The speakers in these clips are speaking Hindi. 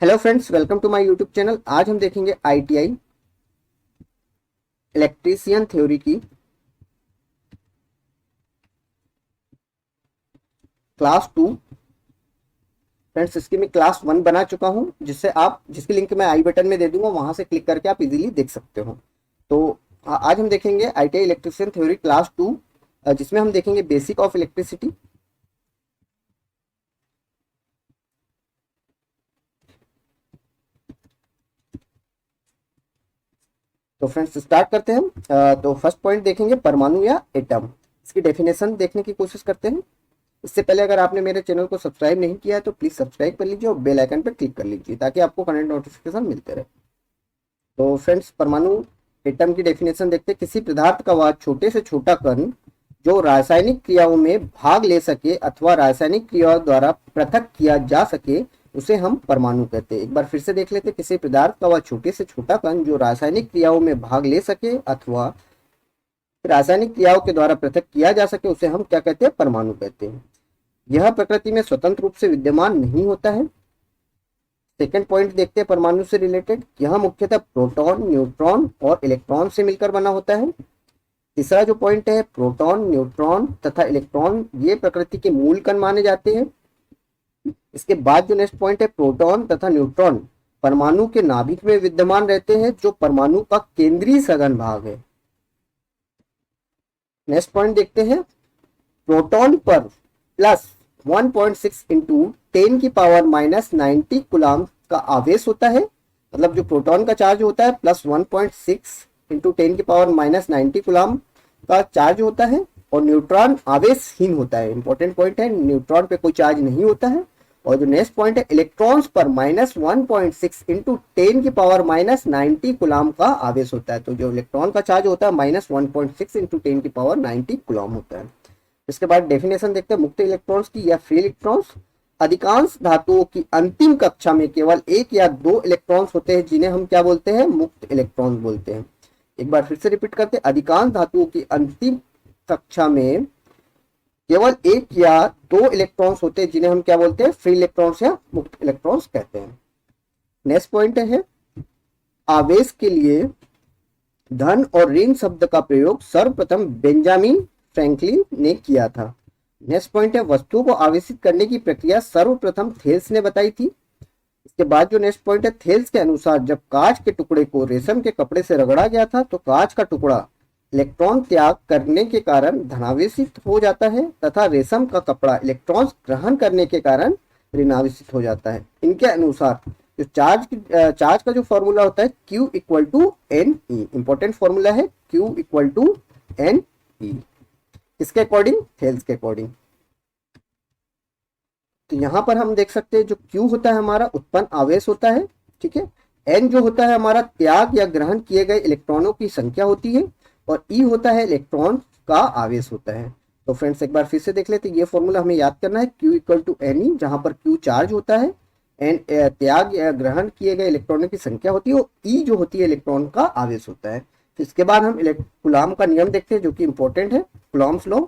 Hello friends, welcome to my YouTube channel. आज हम देखेंगे आईटीआई इलेक्ट्रीशियन थ्योरी की क्लास 2। फ्रेंड्स, इसकी मैं क्लास 1 बना चुका हूं, जिसकी लिंक मैं आई बटन में दे दूंगा, वहां से क्लिक करके आप इजीली देख सकते हो। तो आज हम देखेंगे आईटीआई इलेक्ट्रीशियन थ्योरी क्लास 2, जिसमें हम देखेंगे बेसिक ऑफ इलेक्ट्रिसिटी। तो फ्रेंड्स स्टार्ट करते हैं। तो फर्स्ट पॉइंट देखेंगे परमाणु या एटम। इसकी डेफिनेशन देखने की कोशिश करते हैं। इससे पहले अगर आपने मेरे चैनल को सब्सक्राइब नहीं किया है तो प्लीज सब्सक्राइब कर लीजिए और बेल आइकन पर क्लिक कर लीजिए ताकि आपको करंट नोटिफिकेशन मिलते रहे। तो फ्रेंड्स, परमाणु एटम की डेफिनेशन देखते हैं। किसी पदार्थ का वह छोटे से छोटा कण जो रासायनिक क्रियाओं में भाग ले सके अथवा रासायनिक क्रियाओं द्वारा पृथक किया जा सके उसे हम परमाणु कहते हैं। एक बार फिर से देख लेते हैं। किसी पदार्थ का वह छोटे से छोटा कण जो रासायनिक क्रियाओं में भाग ले सके अथवा रासायनिक क्रियाओं के द्वारा पृथक किया जा सके उसे हम क्या कहते हैं? परमाणु कहते हैं। यह प्रकृति में स्वतंत्र रूप से विद्यमान नहीं होता है। सेकंड पॉइंट देखते हैं परमाणु से रिलेटेड। यह मुख्यतः प्रोटॉन, न्यूट्रॉन और इलेक्ट्रॉन से मिलकर बना होता है। तीसरा जो पॉइंट है, प्रोटॉन, न्यूट्रॉन तथा इलेक्ट्रॉन ये प्रकृति के मूल कण माने जाते हैं। इसके बाद जो नेक्स्ट पॉइंट है, प्रोटॉन तथा न्यूट्रॉन परमाणु के नाभिक में विद्यमान रहते हैं जो परमाणु का केंद्रीय सघन भाग है। नेक्स्ट पॉइंट देखते हैं, प्रोटॉन पर प्लस 1.6 इंटू 10 की पावर माइनस 90 कूलम का आवेश होता है। मतलब जो प्रोटॉन का चार्ज होता है प्लस 1.6 इंटू 10 की पावर माइनस 90 कूलम का चार्ज होता है। और न्यूट्रॉन आवेशहीन होता है। इंपॉर्टेंट पॉइंट है, न्यूट्रॉन पे कोई चार्ज नहीं होता है। और जो नेक्स्ट पॉइंट है, इलेक्ट्रॉन्स पर माइनस 1.6 इंटू 10 की पावर माइनस 90 कूलम का आवेश होता है। तो जो इलेक्ट्रॉन का चार्ज होता है माइनस 1.6 इंटू 10 की पावर 90 कूलम होता है। इसके बाद डेफिनेशन देखते हैं मुक्त इलेक्ट्रॉन्स की या फ्री इलेक्ट्रॉन्स। अधिकांश धातुओं की अंतिम कक्षा में केवल एक या दो इलेक्ट्रॉन्स होते हैं जिन्हें हम क्या बोलते हैं? मुक्त इलेक्ट्रॉन्स बोलते हैं। एक बार फिर से रिपीट करते हैं, अधिकांश धातुओं की अंतिम कक्षा में केवल एक या दो इलेक्ट्रॉन्स होते हैं जिन्हें हम क्या बोलते हैं? फ्री इलेक्ट्रॉन्स या मुक्त इलेक्ट्रॉन्स कहते हैं। नेक्स्ट पॉइंट है, आवेश के लिए धन और ऋण शब्द का प्रयोग सर्वप्रथम बेंजामिन फ्रैंकलिन ने किया था। नेक्स्ट पॉइंट है, वस्तु को आवेशित करने की प्रक्रिया सर्वप्रथम थेल्स ने बताई थी। इसके बाद जो नेक्स्ट पॉइंट है, थेल्स के अनुसार जब कांच के टुकड़े को रेशम के कपड़े से रगड़ा गया था तो कांच का टुकड़ा इलेक्ट्रॉन त्याग करने के कारण धनावेशित हो जाता है तथा रेशम का कपड़ा इलेक्ट्रॉन ग्रहण करने के कारण ऋणावेशित हो जाता है। इनके अनुसार जो चार्ज का जो फॉर्मूला होता है Q equal to n e. Important formula है Q equal to n e. इसके अकॉर्डिंग, थेल्स के अकॉर्डिंग। तो यहां पर हम देख सकते हैं जो Q होता है हमारा उत्पन्न आवेश होता है, ठीक है। N जो होता है हमारा त्याग या ग्रहण किए गए इलेक्ट्रॉनों की संख्या होती है और E होता है इलेक्ट्रॉन का आवेश होता है। तो फ्रेंड्स एक बार फिर से देख लेते हैं। ये फॉर्मूला हमें याद करना है, Q equal to n e, जहां पर Q चार्ज होता है, N त्याग या ग्रहण किए गए इलेक्ट्रॉनों की संख्या होती है और E जो होती है इलेक्ट्रॉन का आवेश होता है। इसके बाद हम कूलॉम का नियम देखते हैं जो कि इंपॉर्टेंट है, कूलॉम्स लॉ।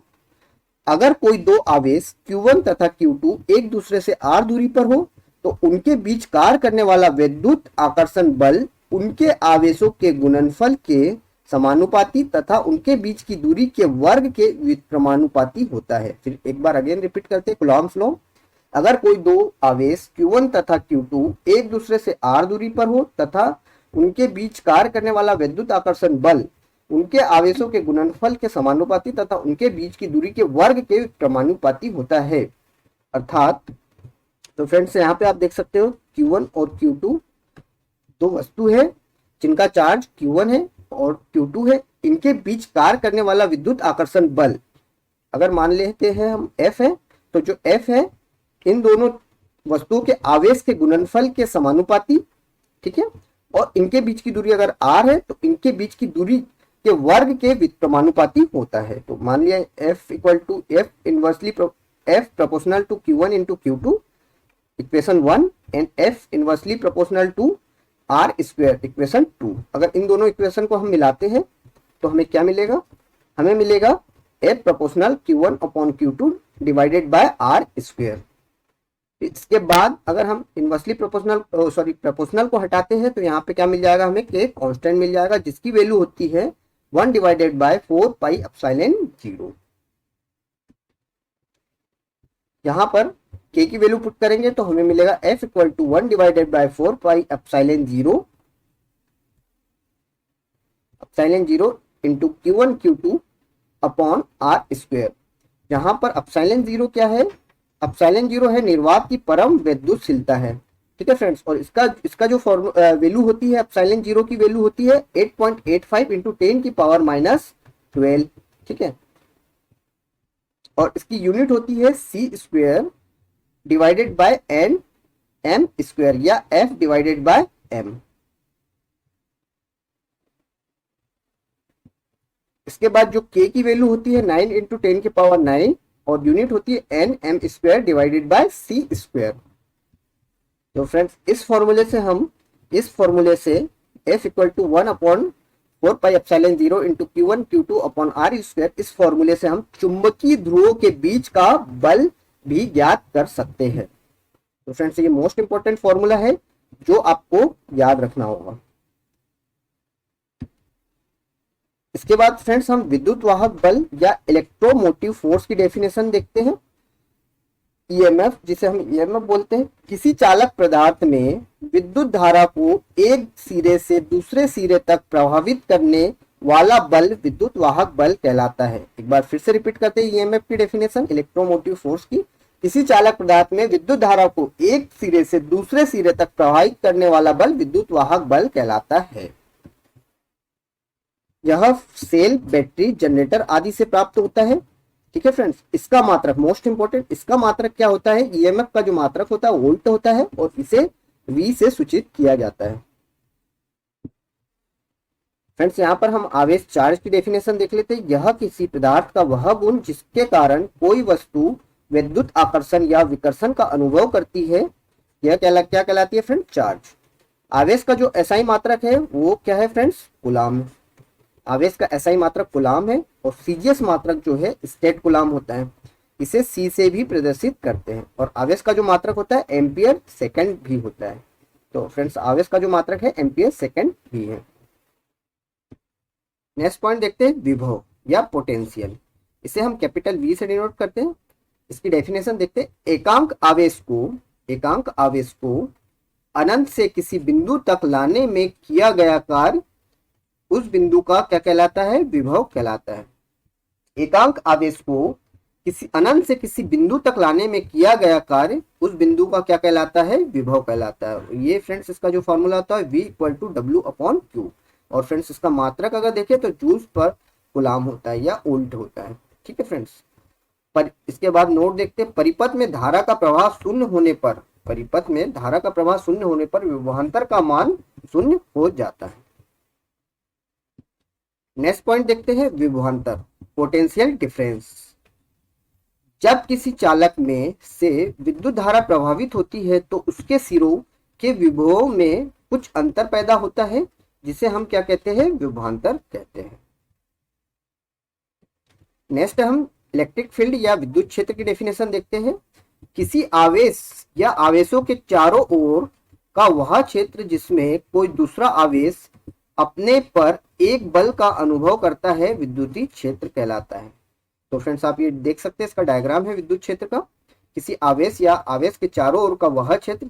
अगर कोई दो आवेश Q1 तथा Q2 एक दूसरे से r दूरी पर हो तो उनके बीच कार्य करने वाला विद्युत आकर्षण बल उनके आवेशों के गुणनफल के समानुपाती तथा उनके बीच की दूरी के वर्ग के व्युत्क्रमानुपाती होता है। फिर एक बार अगेन रिपीट करते हैं, कूलॉम्स लॉ। अगर कोई दो आवेश Q1 तथा Q2 एक दूसरे से r दूरी पर हो तथा उनके बीच कार्य करने वाला विद्युत आकर्षण बल उनके आवेशों के गुणनफल के समानुपाती तथा उनके बीच की दूरी के वर्ग के क्रमानुपाती होता है। अर्थात तो फ्रेंड्स यहाँ पे आप देख सकते हो Q1 और Q2 दो वस्तु है जिनका चार्ज Q1 है और Q2 है। इनके बीच कार्य करने वाला विद्युत आकर्षण बल अगर मान लेते हैं हम F है, तो जो F है इन दोनों वस्तुओं के आवेश के गुणनफल के समानुपाती, ठीक है। और इनके बीच की दूरी अगर r है तो इनके बीच की दूरी के वर्ग के व्युत्क्रमानुपाती होता है। तो मान लिया F equal to F inversely F proportional to Q1 into Q2 equation 1 and F inversely proportional to R square equation 2। अगर इन दोनों इक्वेशन को हम मिलाते हैं तो हमें क्या मिलेगा? हमें मिलेगा F proportional Q1 upon Q2 divided by R square. इसके बाद अगर हम इनवर्सली प्रोपोर्शनल को हटाते हैं तो यहाँ पे क्या मिल जाएगा हमें, के कांस्टेंट मिल जाएगा जिसकी वैल्यू होती है 1 डिवाइडेड बाय 4 पाई एप्सिलॉन 0। यहाँ पर के की वैल्यू पुट करेंगे तो हमें मिलेगा f equal to 1 divided by 4 pi epsilon 0 into Q1 Q2 upon r square. यहाँ पर एप्सिलॉन 0 क्या है, एप्सिलॉन 0 है निर्वात की परम विद्युतशीलता है। ठीक है फ्रेंड्स, और इसका जो वैल्यू होती है एप्सिलॉन 0 की वैल्यू होती है 8.85 इंटू 10 की पावर -12। ठीक है, और इसकी यूनिट होती है C square divided by N M square या एफ डिवाइडेड बाय एम। इसके बाद जो के की वैल्यू होती है 9 इंटू 10 की पावर 9 और यूनिट होती है n M square divided by c square. तो फ्रेंड्स इस फॉर्मूले से f equal to 1 upon 4 pi epsilon 0 into Q1 Q2 upon r square, इस फॉर्मूले से हम चुंबकीय ध्रुवों के बीच का बल भी ज्ञात कर सकते हैं। तो फ्रेंड्स ये मोस्ट इंपॉर्टेंट फॉर्मूला है जो आपको याद रखना होगा। इसके बाद फ्रेंड्स हम विद्युत वाहक बल या इलेक्ट्रोमोटिव फोर्स की डेफिनेशन देखते हैं। ईएमएफ, जिसे हम ईएमएफ बोलते हैं, किसी चालक पदार्थ में विद्युत धारा को एक सिरे से दूसरे सिरे तक प्रभावित करने वाला बल विद्युत वाहक बल कहलाता है। एक बार फिर से रिपीट करते हैं ईएमएफ की डेफिनेशन इलेक्ट्रोमोटिव फोर्स की। किसी चालक पदार्थ में विद्युत धारा को एक सिरे से दूसरे सिरे तक प्रभावित करने वाला बल विद्युत वाहक बल कहलाता है। यह सेल, बैटरी, जनरेटर आदि से प्राप्त होता है। ठीक है फ्रेंड्स, इसका मात्रक मोस्ट इंपोर्टेंट, इसका मात्रक क्या होता है, ईएमएफ का जो मात्रक होता है वोल्ट होता है और इसे वी से सूचित किया जाता है। फ्रेंड्स यहाँ पर हम आवेश चार्ज की डेफिनेशन देख लेते हैं। यह किसी पदार्थ का वह गुण जिसके कारण कोई वस्तु विद्युत आकर्षण या विकर्षण का अनुभव करती है, यह क्या कहलाती है फ्रेंड, चार्ज। आवेश का जो एसआई मात्रक है वो क्या है फ्रेंड्स, कूलाम। आवेश का एसआई मात्रक कूलाम है और सीजीएस मात्रक जो है स्टेट कूलाम होता है। इसे सी से भी प्रदर्शित करते हैं। और आवेश का जो मात्रक होता है एम्पियर सेकंड भी होता है। तो फ्रेंड्स आवेश का जो मात्रक है एम्पियर सेकंड भी है। नेक्स्ट पॉइंट देखते हैं, विभव या पोटेंशियल। इसे हम कैपिटल वी से डिनोट करते हैं। इसकी डेफिनेशन देखते हैं, एकांक आवेश को अनंत से किसी बिंदु तक लाने में किया गया कार्य उस बिंदु का क्या कहलाता है, विभव कहलाता है। एकांक आवेश को किसी अनंत से किसी बिंदु तक लाने में किया गया कार्य उस बिंदु का क्या कहलाता है, विभव कहलाता है। ये फ्रेंड्स इसका जो फॉर्मूला होता है V equal to W upon Q। और फ्रेंड्स इसका मात्रक अगर देखें तो जूल्स पर कूलाम होता है या वोल्ट होता है। ठीक है फ्रेंड्स, पर इसके बाद नोट देखते हैं, परिपथ में धारा का प्रवाह शून्य होने पर विभवांतर का मान शून्य हो जाता है। नेक्स्ट पॉइंट देखते हैं, विभवांतर, पोटेंशियल डिफरेंस। जब किसी चालक में से विद्युत धारा प्रभावित होती है तो उसके सिरों के विभवों में कुछ अंतर पैदा होता है जिसे हम क्या कहते हैं, विभवांतर कहते हैं। नेक्स्ट हम इलेक्ट्रिक फील्ड या विद्युत क्षेत्र की डेफिनेशन देखते हैं। किसी आवेश या आवेशों के चारों ओर का वह क्षेत्र जिसमें कोई दूसरा आवेश अपने पर एक बल का अनुभव करता है विद्युतीय क्षेत्र कहलाता है। तो फ्रेंड्स आप ये देख सकते हैं, इसका डायग्राम है विद्युत क्षेत्र का। किसी आवेश या आवेश के चारों ओर का वह क्षेत्र,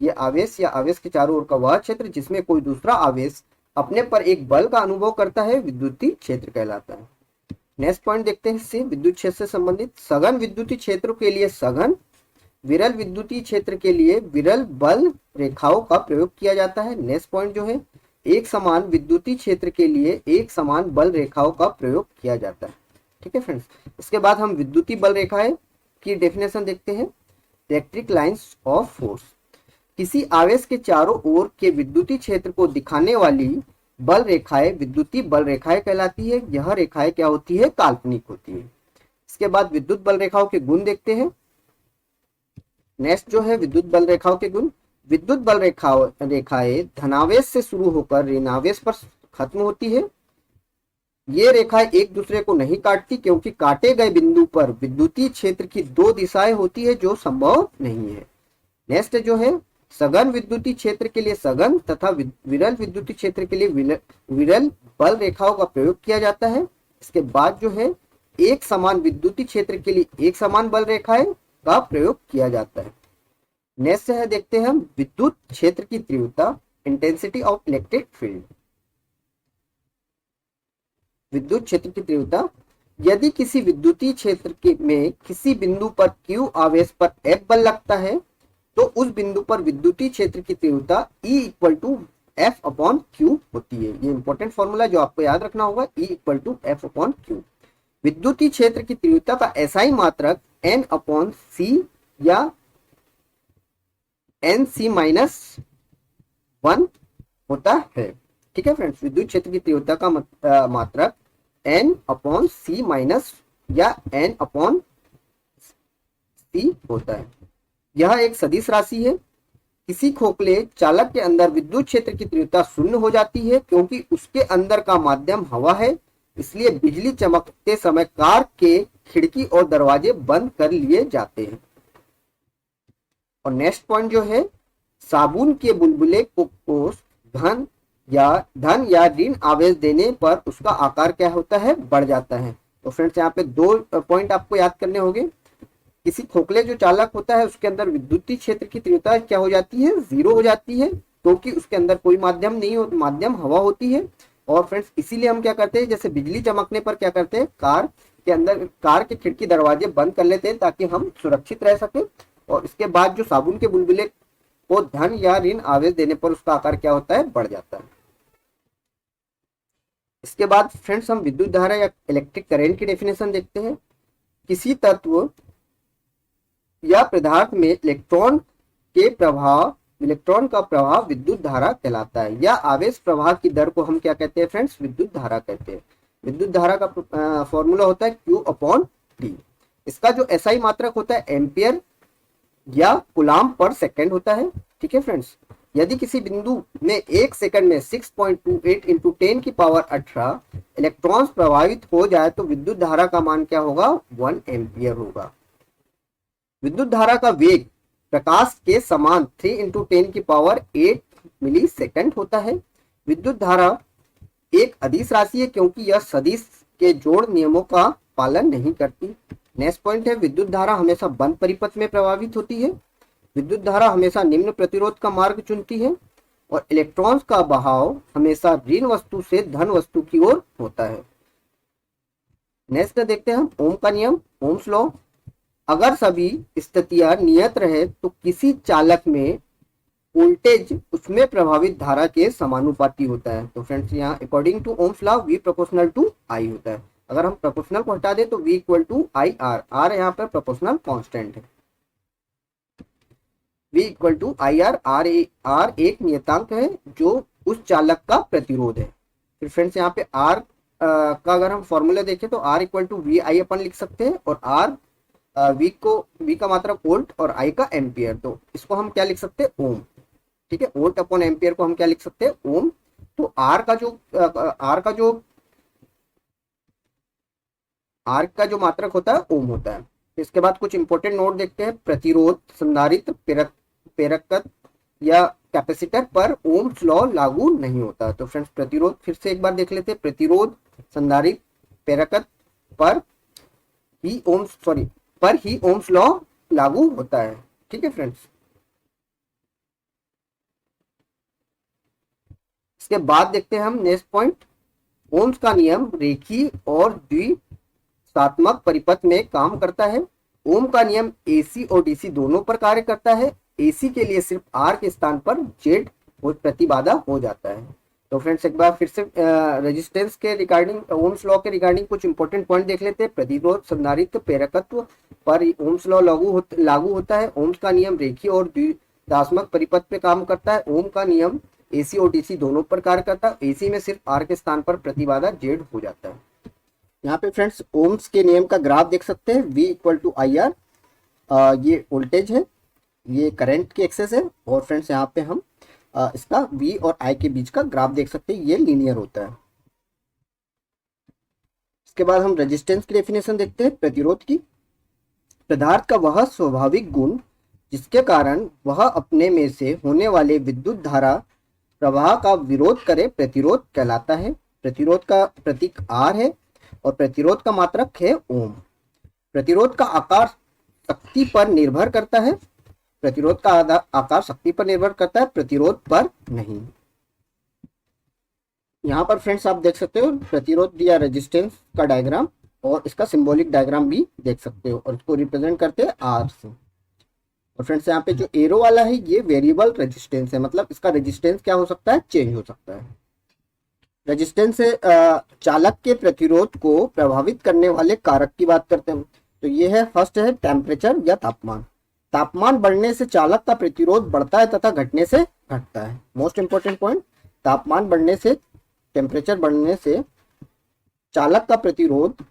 ये आवेश या आवेश के चारों ओर का वह क्षेत्र जिसमें कोई दूसरा आवेश अपने पर एक बल का अनुभव करता है विद्युतीय क्षेत्र कहलाता है। नेक्स्ट पॉइंट देखते हैं, इससे विद्युत क्षेत्र से संबंधित, सघन विद्युतीय क्षेत्र के लिए सघन, विरल विद्युतीय क्षेत्र के लिए विरल बल रेखाओं का प्रयोग किया जाता है। नेक्स्ट पॉइंट जो है, एक समान विद्युतीय क्षेत्र के लिए एक समान बल रेखाओं का प्रयोग किया जाता है। ठीक है फ्रेंड्स, इसके बाद हम विद्युतीय बल रेखाएं की डेफिनेशन देखते हैं। इलेक्ट्रिक लाइंस ऑफ फोर्स, किसी आवेश के चारों ओर के विद्युतीय क्षेत्र को दिखाने वाली बल रेखाएं विद्युतीय बल रेखाएं कहलाती है। यह रेखाएं क्या होती है, काल्पनिक होती है। इसके बाद विद्युत बल रेखाओं के गुण देखते हैं। नेक्स्ट जो है विद्युत बल रेखाओं के गुण, विद्युत बल रेखाएं धनावेश से शुरू होकर ऋणावेश पर खत्म होती है। ये रेखाएं एक दूसरे को नहीं काटती क्योंकि काटे गए बिंदु पर विद्युतीय क्षेत्र की दो दिशाएं होती है जो संभव नहीं है। नेक्स्ट जो है सघन विद्युतीय क्षेत्र के लिए सघन तथा विरल विद्युतीय क्षेत्र के लिए विरल बल रेखाओं का प्रयोग किया जाता है। इसके बाद जो है एक समान विद्युतीय क्षेत्र के लिए एक समान बल रेखाएं का प्रयोग किया जाता है। नेक्स्ट है देखते हैं हम विद्युत क्षेत्र की तीव्रता, इंटेंसिटी ऑफ इलेक्ट्रिक फील्ड। विद्युत क्षेत्र की तीव्रता, यदि किसी विद्युतीय क्षेत्र में किसी बिंदु पर Q आवेश पर F बल लगता है तो उस बिंदु पर विद्युतीय क्षेत्र की तीव्रता E equal to f upon q होती है। ये इंपॉर्टेंट फॉर्मूला जो आपको याद रखना होगा, E equal to f upon q. विद्युतीय क्षेत्र की तीव्रता का एसआई मात्रक N अपॉन सी या NC माइनस 1 होता है। ठीक है फ्रेंड्स, विद्युत क्षेत्र की तीव्रता का मात्रक N अपॉन सी माइनस या N अपॉन सी होता है। यह एक सदिश राशि है। किसी खोखले चालक के अंदर विद्युत क्षेत्र की तीव्रता शून्य हो जाती है क्योंकि उसके अंदर का माध्यम हवा है, इसलिए बिजली चमकते समय कार के खिड़की और दरवाजे बंद कर लिए जाते हैं। और नेक्स्ट पॉइंट जो है साबुन के बुलबुले को धन या ऋण आवेश देने पर उसका आकार क्या होता है, बढ़ जाता है। तो फ्रेंड्स यहाँ पे दो पॉइंट आपको याद करने होंगे। किसी खोखले जो चालक होता है उसके अंदर विद्युतीय क्षेत्र की तीव्रता क्या हो जाती है, 0 हो जाती है, क्योंकि उसके अंदर कोई माध्यम नहीं हो, माध्यम हवा होती है। और फ्रेंड्स इसीलिए हम क्या करते हैं, जैसे बिजली चमकने पर क्या करते हैं, कार के अंदर कार के खिड़की दरवाजे बंद कर लेते हैं ताकि हम सुरक्षित रह सके। और इसके बाद जो साबुन के बुलबुले को धन या ऋण आवेश देने पर उसका आकार क्या होता है, बढ़ जाता है। इसके बाद फ्रेंड्स हम विद्युत धारा या इलेक्ट्रिक करंट की डेफिनेशन देखते हैं। किसी तत्व या पदार्थ में इलेक्ट्रॉन का प्रभाव विद्युत धारा कहलाता है, या आवेश प्रवाह की दर को हम क्या कहते हैं फ्रेंड्स, विद्युत धारा कहते हैं। विद्युत धारा का फॉर्मूला होता है Q अपॉन टी। इसका जो एसआई मात्रक होता है एम्पियर या कूलाम पर सेकेंड होता है। ठीक है फ्रेंड्स, यदि किसी बिंदु में एक सेकंड में 6.28 इंटू 10 की पावर 18 इलेक्ट्रॉन्स प्रभावित हो जाए तो विद्युत धारा का मान क्या होगा, 1 एम्पियर होगा। विद्युत धारा का वेग प्रकाश के समान 3 इंटू 10 की पावर 8 मिली सेकेंड होता है। विद्युत धारा एक अदिश राशि है क्योंकि यह सदिश के जोड़ नियमों का पालन नहीं करती। नेक्स्ट पॉइंट है विद्युत धारा हमेशा बंद परिपथ में प्रभावित होती है। विद्युत धारा हमेशा निम्न प्रतिरोध का मार्ग चुनती है और इलेक्ट्रॉन्स का बहाव हमेशा ऋण वस्तु से धन वस्तु की ओर होता है। नेक्स्ट देखते हैं हम ओम का नियम, ओम्स लॉ। अगर सभी स्थितियां नियत रहे तो किसी चालक में वोल्टेज उसमें प्रभावित धारा के समानुपाती होता है। तो फ्रेंड्स यहाँ according to Ohm's law V proportional to I होता है। अगर हम प्रोपोर्शनल को हटा दें तो V equal to I R, R यहाँ पर प्रोपोर्शनल कांस्टेंट है। V equal to I R, R एक नियतांक है जो उस चालक का प्रतिरोध है। फिर फ्रेंड्स यहाँ पे R का अगर हम फॉर्मूला देखें तो R इक्वल टू वी आई अपन लिख सकते हैं, और R V का मात्रक वोल्ट और I का एम्पियर, तो इसको हम क्या लिख सकते हैं, ओम। ठीक है, वोल्ट अपॉन एम्पियर को हम क्या लिख सकते हैं, ओम। तो R का जो मात्रक होता है ओम होता है। इसके बाद कुछ इंपॉर्टेंट नोट देखते हैं। प्रतिरोध, संधारित्र, प्रेरकत्व या कैपेसिटर पर ओम्स लॉ लागू नहीं होता। तो फ्रेंड्स प्रतिरोध फिर से एक बार देख लेते हैं। प्रतिरोध, संधारित्र, प्रेरकत्व पर ही ओम्स लॉ लागू होता है। ठीक है फ्रेंड्स, इसके बाद देखते हैं हम नेक्स्ट पॉइंट, ओम्स का नियम रेखीय और द्विसात्मक परिपथ में काम करता है। ओम का नियम AC और DC दोनों पर कार्य करता है। AC के लिए सिर्फ R के स्थान पर Z प्रतिबाधा हो जाता है। तो फ्रेंड्स एक बार फिर से रेजिस्टेंस के रिगार्डिंग, ओम्स लॉ के रिगार्डिंग कुछ इंपॉर्टेंट पॉइंट देख लेते हैं। प्रतिरोध, संधारित्र, प्रेरकत्व पर ओम्स लॉ लागू होता है। ओम्स का नियम रेखीय और द्विसात्मक परिपथ पे काम करता है। ओम का नियम AC और DC दोनों पर कार्य करता है। AC में सिर्फ R के स्थान पर प्रतिबाधा Z हो जाता है। यहाँ पे फ्रेंड्स ओम्स के नियम का ग्राफ देख सकते हैं। V equal to I R, ये वोल्टेज है, ये करंट की एक्सेस है, और फ्रेंड्स यहाँ पे हम इसका V और I के बीच का ग्राफ देख सकते हैं, ये लीनियर होता है। इसके बाद हम रेजिस्टेंस की डेफिनेशन देखते हैं, प्रतिरोध की। पदार्थ का वह स्वाभाविक गुण जिसके कारण वह अपने में से होने वाले विद्युत धारा प्रवाह का विरोध करे प्रतिरोध कहलाता है। प्रतिरोध का प्रतीक R है और प्रतिरोध का मात्रक है ओम। प्रतिरोध का आकार शक्ति पर निर्भर करता है। प्रतिरोध का आकार शक्ति पर निर्भर करता है, प्रतिरोध पर नहीं। यहाँ पर फ्रेंड्स आप देख सकते हो प्रतिरोध या रेजिस्टेंस का डायग्राम, और इसका सिंबॉलिक डायग्राम भी देख सकते हो, और इसको रिप्रेजेंट करते हैं R से। और फ्रेंड्स यहाँ पे जो एरो वाला है ये वेरिएबल रेजिस्टेंस है, मतलब इसका रेजिस्टेंस क्या हो सकता है, चेंज हो सकता है। रेजिस्टेंस से चालक के प्रतिरोध को प्रभावित करने वाले कारक की बात करते हैं। तो ये है फर्स्ट है टेम्परेचर या तापमान। तापमान बढ़ने से चालक का प्रतिरोध बढ़ता है तथा घटने से घटता है। मोस्ट इंपोर्टेंट पॉइंट, तापमान बढ़ने से, टेम्परेचर बढ़ने से चालक का प्रतिरोध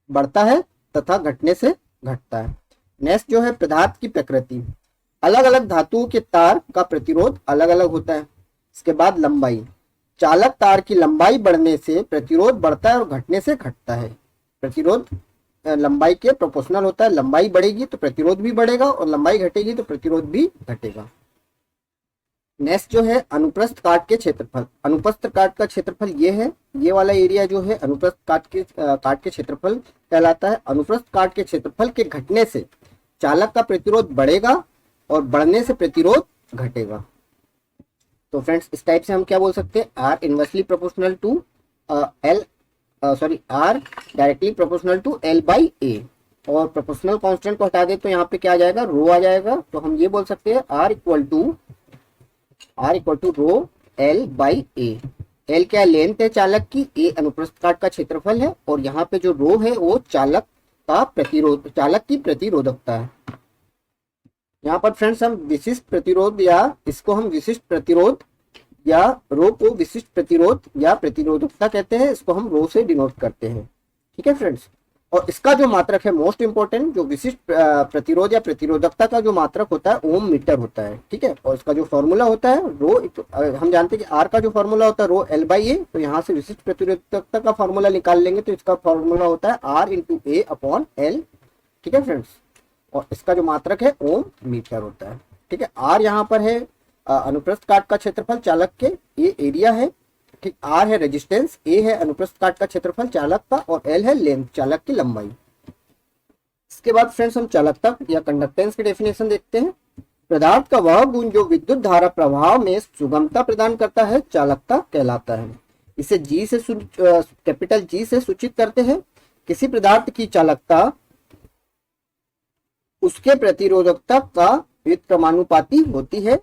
बढ़ता है तथा घटने से घटता है। नेक्स्ट जो है पदार्थ की प्रकृति। अलग अलग धातुओं के तार का प्रतिरोध अलग अलग होता है। इसके बाद लंबाई, चालक तार की लंबाई बढ़ने से प्रतिरोध बढ़ता है और घटने से घटता है। प्रतिरोध लंबाई के प्रोपोर्शनल होता है, लंबाई बढ़ेगी तो प्रतिरोध भी बढ़ेगा और लंबाई घटेगी तो प्रतिरोध भी घटेगा। नेक्स्ट जो है अनुप्रस्थ काट के क्षेत्रफल। अनुप्रस्थ काट का क्षेत्रफल ये है, ये वाला एरिया जो है अनुप्रस्थ काट के क्षेत्रफल कहलाता है। अनुप्रस्थ काट के क्षेत्रफल के घटने से चालक का प्रतिरोध बढ़ेगा और बढ़ने से प्रतिरोध घटेगा। तो फ्रेंड्स इस टाइप से हम क्या बोल सकते हैं, R inversely proportional to R directly proportional to L by A. और प्रोपोर्शनल कांस्टेंट को हटा दे तो यहाँ पे क्या आ जाएगा, रो आ जाएगा। तो हम ये बोल सकते हैं R equal to rho l by a. L क्या लेंथ है चालक की, ए अनुप्रस्थ काट का क्षेत्रफल है, और यहाँ पे जो रो है वो चालक की प्रतिरोधकता है। यहाँ पर फ्रेंड्स हम विशिष्ट प्रतिरोध या इसको हम विशिष्ट प्रतिरोध या रो को विशिष्ट प्रतिरोध या प्रतिरोधकता कहते हैं, इसको हम रो से डिनोट करते हैं। ठीक है फ्रेंड्स, और इसका जो मात्रक है मोस्ट इंपोर्टेंट, जो विशिष्ट प्रतिरोध या प्रतिरोधकता का जो मात्रक होता है ओम मीटर होता है। ठीक है, और इसका जो फॉर्मूला होता है रो, हम जानते हैं कि आर का जो फॉर्मूला होता है रो एल बाई ए। तो यहाँ से विशिष्ट प्रतिरोधकता का फॉर्मूला निकाल लेंगे तो इसका फॉर्मूला होता है R into a upon l. ठीक है फ्रेंड्स, और इसका जो मात्रक है ओम मीटर होता है। ठीक है, आर यहाँ पर है अनुप्रस्थ काट का क्षेत्रफल चालक के, ये एरिया है। ठीक, आर है रेजिस्टेंस, ए है अनुप्रस्थ काट का क्षेत्रफल चालक का, और एल है लेंथ चालक की लंबाई। इसके बाद फ्रेंड्स हम चालकता या कंडक्टेंस की डेफिनेशन देखते हैं। पदार्थ का वह गुण जो विद्युत धारा प्रवाह में सुगमता प्रदान करता है चालकता कहलाता है। इसे जी से कैपिटल जी से सूचित करते हैं। किसी पदार्थ की चालकता उसके प्रतिरोधकता का व्युत्क्रमानुपाती होती है।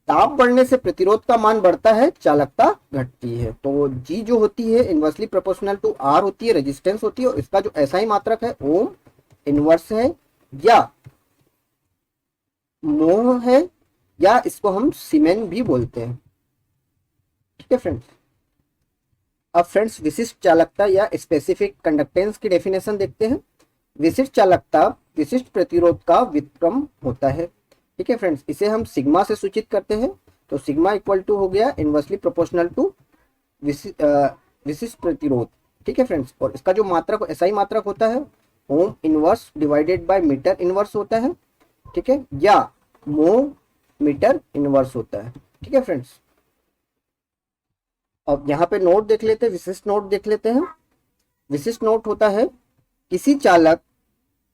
ताप बढ़ने से प्रतिरोध का मान बढ़ता है, चालकता घटती है। तो जी जो होती है इनवर्सली प्रोपोर्शनल टू आर होती है, रेजिस्टेंस होती है, और इसका जो एसआई मात्रक है ओम इनवर्स है या मोह है, या इसको हम सीमेन भी बोलते हैं। ठीक है फ्रेंड्स, अब फ्रेंड्स विशिष्ट चालकता या स्पेसिफिक कंडक्टेंस की डेफिनेशन देखते हैं। विशिष्ट चालकता विशिष्ट प्रतिरोध का व्युत्क्रम होता है। ठीक है फ्रेंड्स, इसे हम सिग्मा से सूचित करते हैं। तो सिग्मा इक्वल टू हो गया इनवर्सली प्रोपोर्शनल टू विशिष्ट प्रतिरोध। ठीक है फ्रेंड्स, और इसका जो मात्रक एसआई मात्रक होता है ohm inverse divided by metre inverse होता है। ठीक है, या मो मीटर इनवर्स होता है। ठीक है फ्रेंड्स, अब यहाँ पे नोट देख लेते हैं, विशिष्ट नोट देख लेते हैं। विशिष्ट नोट होता है किसी चालक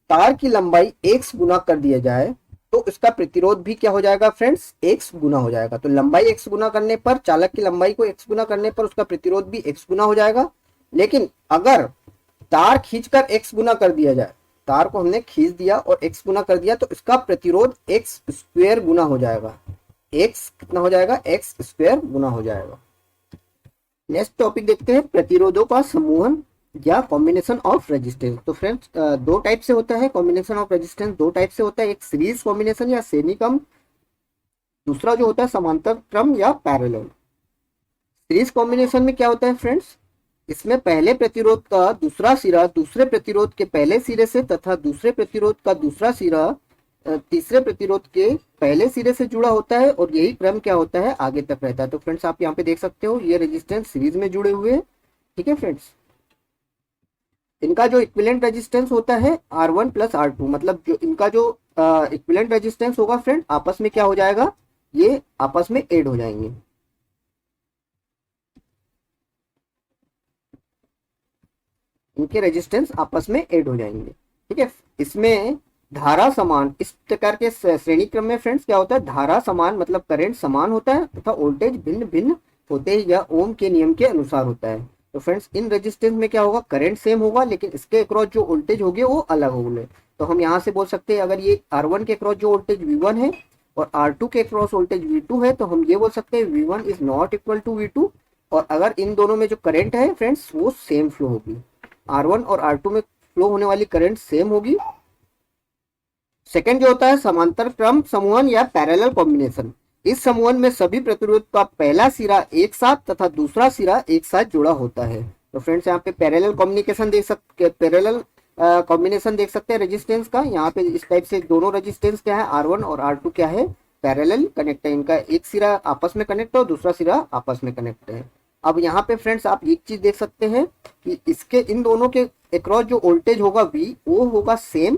तार की लंबाई x गुना कर दिया जाए तो इसका प्रतिरोध भी क्या हो जाएगा फ्रेंड्स, x गुना हो जाएगा। तो लंबाई x गुना करने पर, चालक की लंबाई को x गुना करने पर उसका प्रतिरोध भी x गुना हो जाएगा। लेकिन अगर तार खींचकर x गुना कर दिया जाए, तार को हमने खींच दिया और x गुना कर दिया, तो इसका प्रतिरोध x स्क्वायर गुना हो जाएगा। x कितना हो जाएगा, x स्क्वायर गुना हो जाएगा। नेक्स्ट टॉपिक देखते हैं, प्रतिरोधों का समूहन या कॉम्बिनेशन ऑफ रेजिस्टेंस। तो फ्रेंड्स दो टाइप से होता है कॉम्बिनेशन ऑफ रेजिस्टेंस, दो टाइप से होता है, एक सीरीज कॉम्बिनेशन या श्रेणी क्रम, दूसरा जो होता है समांतर क्रम या पैरेलल। सीरीज कॉम्बिनेशन में क्या होता है फ्रेंड्स, इसमें पहले प्रतिरोध का दूसरा सिरा दूसरे प्रतिरोध के पहले सिरे से तथा दूसरे प्रतिरोध का दूसरा सिरा तीसरे प्रतिरोध के पहले सिरे से जुड़ा होता है, और यही क्रम क्या होता है आगे तक रहता है। तो फ्रेंड्स आप यहाँ पे देख सकते हो ये रेजिस्टेंस सीरीज में जुड़े हुए हैं। ठीक है फ्रेंड्स, इनका जो इक्विवेलेंट रेजिस्टेंस होता है R1 प्लस R2, मतलब जो इनका जो इक्विवेलेंट रेजिस्टेंस होगा फ्रेंड, आपस में क्या हो जाएगा, ये आपस में ऐड हो जाएंगे। इनके रेजिस्टेंस आपस में ऐड हो जाएंगे, ठीक है। इसमें धारा समान, इस प्रकार के श्रेणी क्रम में फ्रेंड्स क्या होता है, धारा समान मतलब करंट समान होता है तथा वोल्टेज भिन्न भिन्न होते हैं या ओम के नियम के अनुसार होता है। तो फ्रेंड्स इन रेजिस्टेंस में क्या होगा, करंट सेम होगा लेकिन इसके अक्रॉस जो वोल्टेज होंगे वो अलग होंगे। तो हम यहाँ से बोल सकते हैं अगर ये R1 के अक्रॉस जो वोल्टेज V1 है और R2 के अक्रॉस वोल्टेज V2 है तो हम ये बोल सकते हैं V1 is not equal to V2। और अगर इन दोनों में जो करंट है फ्रेंड्स वो सेम फ्लो होगी, R1 और R2 में फ्लो होने वाली करंट सेम होगी। सेकंड जो होता है समांतर क्रम समूहन या पैरेलल कॉम्बिनेशन। इस समूहन में सभी प्रतिरोध का पहला सिरा एक साथ तथा दूसरा सिरा एक साथ जुड़ा होता है। तो फ्रेंड्स यहाँ पे पैरेलल कॉम्बिनेशन देख सकते, पैरेलल कॉम्बिनेशन देख सकते हैं रेजिस्टेंस का। यहाँ पे इस टाइप से दोनों रेजिस्टेंस क्या है, R1 और R2 क्या है, पैरेलल कनेक्ट है। इनका एक सिरा आपस में कनेक्ट है और दूसरा सिरा आपस में कनेक्ट है। अब यहाँ पे फ्रेंड्स आप एक चीज देख सकते हैं कि इसके इन दोनों के अक्रॉस जो वोल्टेज होगा V वो होगा सेम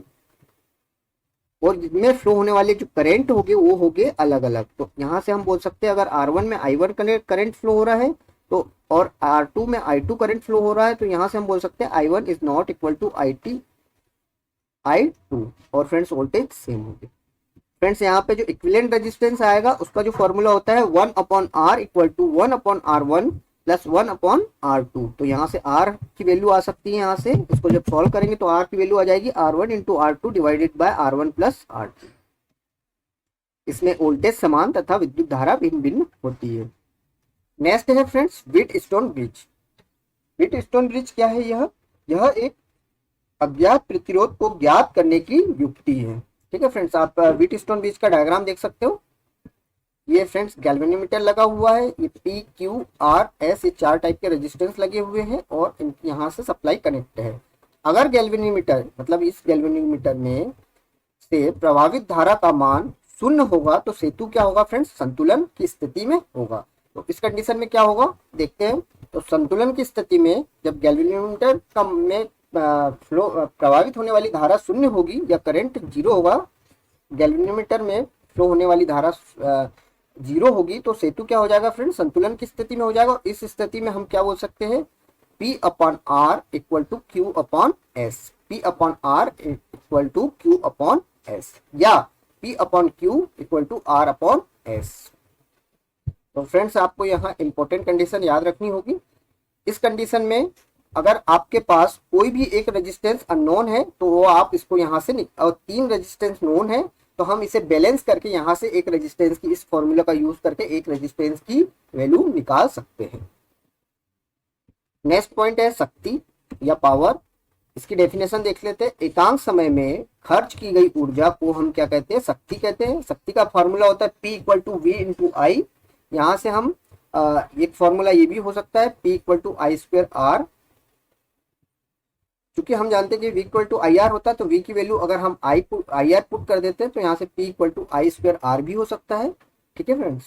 और जिनमें फ्लो होने वाले जो करंट होंगे वो होंगे अलग अलग। तो यहाँ से हम बोल सकते हैं अगर R1 में I1 करंट फ्लो हो रहा है तो और R2 में I2 करंट फ्लो हो रहा है तो यहाँ से हम बोल सकते हैं I1 is not equal to I2 और फ्रेंड्स वोल्टेज सेम होंगे। फ्रेंड्स यहाँ पे जो इक्विवेलेंट रेजिस्टेंस आएगा उसका जो फॉर्मूला होता है 1/R equal to 1/R1 plus 1/R2। तो यहाँ से R की वैल्यू आ सकती है, यहाँ से इसको जब सॉल्व करेंगे तो R की वैल्यू आ जाएगी R1 into R2 divided by R1 plus R2। इसमें वोल्टेज समान तथा विद्युत धारा भिन्न भिन्न होती है। नेक्स्ट है friends Wheatstone bridge. Wheatstone bridge क्या है, यह एक अज्ञात प्रतिरोध को ज्ञात करने की युक्ति है, ठीक है फ्रेंड्स। आप व्हीटस्टोन ब्रिज का डायग्राम देख सकते हो। ये फ्रेंड्स गैल्वेनोमीटर लगा हुआ है, ये P Q R S ये 4 टाइप के रेजिस्टेंस लगे हुए हैं और यहाँ से सप्लाई कनेक्ट है। अगर गैल्वेनोमीटर मतलब इस गैल्वेनोमीटर में से प्रभावित धारा का मान शून्य होगा तो सेतु क्या होगा फ्रेंड्स, संतुलन की स्थिति में होगा। तो इस कंडीशन में क्या होगा देखते हैं। तो संतुलन की स्थिति में जब गैल्वेनोमीटर का में फ्लो प्रभावित होने वाली धारा शून्य होगी या करंट जीरो होगा, गैल्वेनोमीटर में फ्लो होने वाली धारा जीरो होगी तो सेतु क्या हो जाएगा फ्रेंड्स, संतुलन की स्थिति में हो जाएगा। इस स्थिति में हम क्या बोल सकते हैं, P/R equal to Q/S, P/R equal to Q/S या P/Q इक्वल टू R/S। तो फ्रेंड्स आपको यहाँ इंपॉर्टेंट कंडीशन याद रखनी होगी। इस कंडीशन में अगर आपके पास कोई भी एक रेजिस्टेंस अननोन है तो वो आप इसको यहाँ से और 3 रेजिस्टेंस नोन है तो हम इसे बैलेंस करके यहाँ से एक रेजिस्टेंस की इस फॉर्मूला का यूज करके एक रेजिस्टेंस की वैल्यू निकाल सकते हैं। नेक्स्ट पॉइंट है शक्ति या पावर। इसकी डेफिनेशन देख लेते हैं। एकांक समय में खर्च की गई ऊर्जा को हम क्या कहते हैं, शक्ति कहते हैं। शक्ति का फॉर्मूला होता है P equal to V into I. यहाँ से हम एक फॉर्मूला ये भी हो सकता है P इक्वल टू I²R। क्योंकि हम जानते हैं कि V इक्वल टू IR होता है तो V की वैल्यू अगर हम IR पुट कर देते हैं तो यहाँ से P इक्वल टू I²R भी हो सकता है, ठीक है फ्रेंड्स।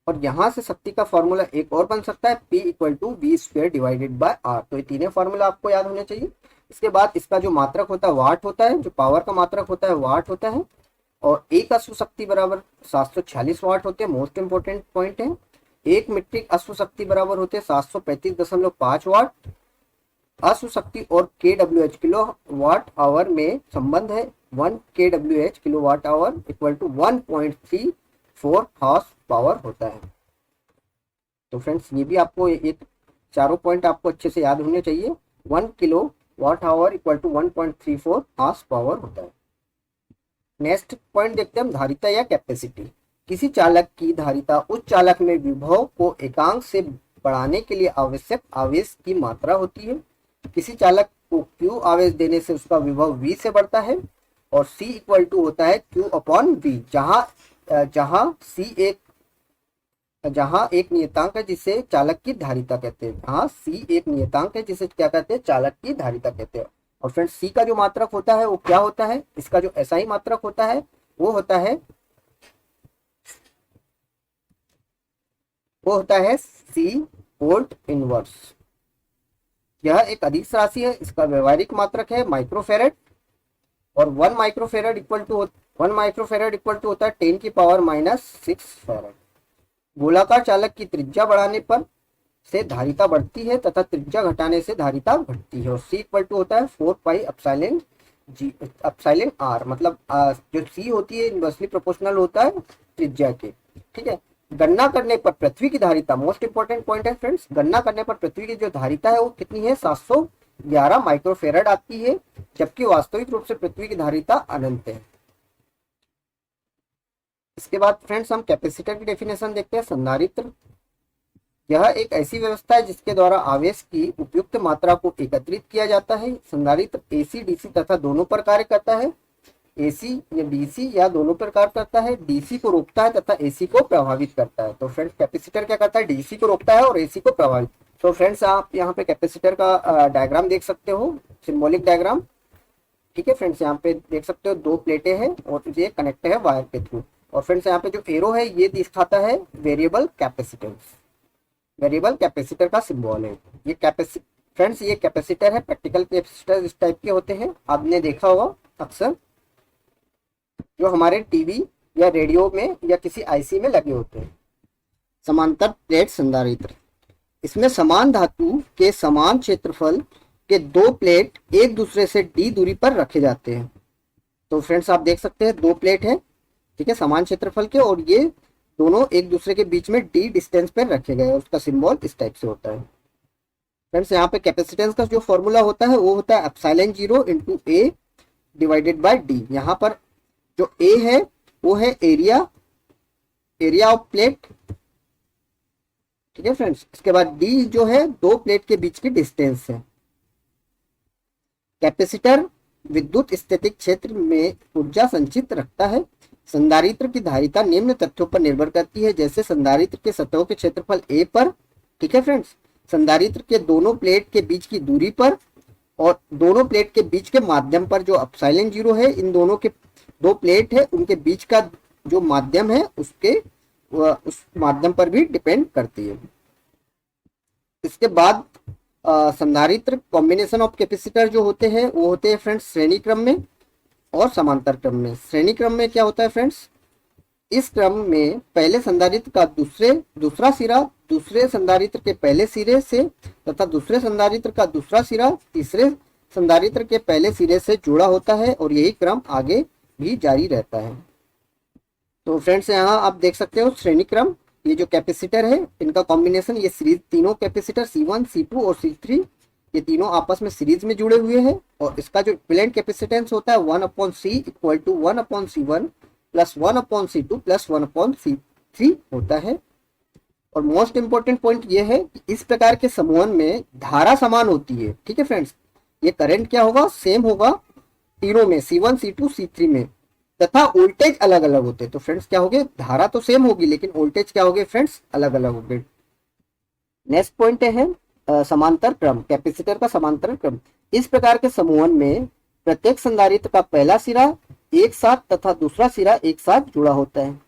और यहाँ से शक्ति का फॉर्मूला एक और बन सकता है P equal to V² divided by R। तो ये तीनों फॉर्मूला आपको याद होने चाहिए। इसके बाद इसका जो मात्रक होता है वाट होता है, जो पावर का मात्रक होता है वाट होता है और एक अश्व शक्ति बराबर 746 वाट होते हैं। मोस्ट इंपोर्टेंट पॉइंट है। एक मीट्रिक अश्व शक्ति बराबर होते हैं 735.5 वाट। अश्व शक्ति और kWh किलो वाट आवर में संबंध है। 1 kWh kilowatt hour equal to 1.34 horsepower होता है। तो फ्रेंड्स ये भी आपको एक चारों पॉइंट आपको अच्छे से याद होने चाहिए। 1 kilowatt hour equal to 1.34 horsepower होता है। नेक्स्ट पॉइंट देखते हैं हम, धारिता या कैपेसिटी। किसी चालक की धारिता उस चालक में विभव को एकांक से बढ़ाने के लिए आवश्यक आवेश की मात्रा होती है। किसी चालक को Q आवेश देने से उसका विभव V से बढ़ता है और C इक्वल टू होता है Q/V, जहां एक नियतांक है जिसे चालक की धारिता कहते हैं। जहां C एक नियतांक है जिसे क्या कहते हैं, चालक की धारिता कहते हैं। और फ्रेंड्स C का जो मात्रक होता है वो क्या होता है, इसका जो SI मात्रक होता है वो होता है C वोल्ट इनवर्स। यह एक अदिश राशि है। इसका व्यवहारिक मात्रक है माइक्रोफेरेड। और 1 माइक्रोफेरेड इक्वल टू होता है 10⁻⁻⁶ गोलाकार चालक की त्रिज्या बढ़ाने पर से धारिता बढ़ती है तथा त्रिज्या घटाने से धारिता घटती है। और C इक्वल टू होता है 4 पाई एप्सिलॉन मतलब जो C होती है इनवर्सली प्रोपोर्शनल होता है त्रिज्या के। ठीक है, गणना करने पर पृथ्वी की धारिता, मोस्ट इंपॉर्टेंट पॉइंट है फ्रेंड्स, गणना करने पर पृथ्वी की जो धारिता है वो कितनी है, 711 माइक्रोफेरेड आती है, जबकि वास्तविक रूप से पृथ्वी की धारिता अनंत है। इसके बाद फ्रेंड्स हम कैपेसिटर की डेफिनेशन देखते हैं। संधारित्र यह एक ऐसी व्यवस्था है जिसके द्वारा आवेश की उपयुक्त मात्रा को एकत्रित किया जाता है। संधारित्र एसी डीसी तथा दोनों पर कार्य करता है। एसी या डीसी या दोनों पर कार्य करता है। डीसी को रोकता है तथा एसी को प्रभावित करता है। तो फ्रेंड्स कैपेसिटर क्या करता है, डीसी को रोकता है और एसी को प्रभावित। तो फ्रेंड्स आप यहाँ पे कैपेसिटर का डायग्राम देख सकते हो, सिंबॉलिक डायग्राम। ठीक है फ्रेंड्स, यहाँ पे देख सकते हो 2 प्लेटें हैं और ये कनेक्ट है वायर के थ्रू। और फ्रेंड्स यहाँ पे जो एरो है ये दिखाता है वेरिएबल कैपेसिटेंस, वेरिएबल कैपेसिटर का सिंबल है ये फ्रेंड्स ये कैपेसिटर है। प्रैक्टिकल कैपेसिटर इस टाइप के होते हैं, आपने देखा होगा अक्सर, जो हमारे टीवी या रेडियो में या किसी आईसी में लगे होते हैं। समांतर प्लेट संधारित्र, इसमें समान धातु के समान क्षेत्रफल के 2 प्लेट एक दूसरे से d दूरी पर रखे जाते हैं। तो फ्रेंड्स आप देख सकते हैं 2 प्लेट है, ठीक है, समान क्षेत्रफल के, और ये दोनों एक दूसरे के बीच में d डिस्टेंस पर रखे गए। उसका सिंबल इस टाइप से होता है। फ्रेंड्स यहाँ पे कैपेसिटेंस का जो फॉर्मूला होता है वो होता है epsilon 0 into A divided by D. यहाँ पर जो ए है वो है एरिया ऑफ प्लेट। ठीक है फ्रेंड्स, इसके बाद डी जो है 2 प्लेट के बीच की डिस्टेंस है। कैपेसिटर विद्युत स्थैतिक क्षेत्र में ऊर्जा संचित रखता है। संधारित्र की धारिता निम्न तथ्यों पर निर्भर करती है, जैसे संधारित्र के सतहों के क्षेत्रफल a पर, ठीक है फ्रेंड्स, संधारित्र के दोनों प्लेट के बीच की दूरी पर, और दोनों प्लेट के बीच के माध्यम पर जो एप्सिलॉन 0 है, इन दोनों के 2 प्लेट है उनके बीच का जो माध्यम है उस माध्यम पर भी डिपेंड करती है। इसके बाद संधारित्र कॉम्बिनेशन ऑफ कैपेसिटर जो होते हैं वो होते हैं फ्रेंड्स श्रेणी क्रम में और समांतर क्रम में। श्रेणी क्रम में क्या होता है फ्रेंड्स, इस क्रम में पहले संधारित्र का दूसरा सिरा दूसरे संधारित्र के पहले सिरे से तथा दूसरे संधारित्र का दूसरा सिरा तीसरे संधारित्र के पहले सिरे से जुड़ा होता है, और यही क्रम आगे भी जारी रहता है। तो फ्रेंड्स यहाँ आप देख सकते हो श्रेणी क्रम, ये जो कैपेसिटर है इनका कॉम्बिनेशन, ये सीरीज तीनों कैपेसिटर C1 C2 और C3 ये तीनों आपस में सीरीज में जुड़े हुए हैं, और इसका जो इक्विवेलेंट कैपेसिटेंस होता है 1/C equal to 1/C1 plus 1/C2 plus 1/C3 होता है। और मोस्ट इंपॉर्टेंट पॉइंट ये है कि इस प्रकार के समूहन में धारा समान होती है। ठीक है फ्रेंड्स, ये करंट क्या होगा, सेम होगा तीनों में, C1 C2 C3 में, तथा वोल्टेज अलग अलग होते हैं। तो फ्रेंड्स क्या होगे, धारा तो सेम होगी लेकिन वोल्टेज क्या होगे फ्रेंड्स, अलग अलग होंगे। नेक्स्ट पॉइंट है समांतर क्रम, कैपेसिटर का समांतर क्रम। इस प्रकार के समूहन में प्रत्येक संधारित्र का पहला सिरा एक साथ तथा दूसरा सिरा एक साथ जुड़ा होता है।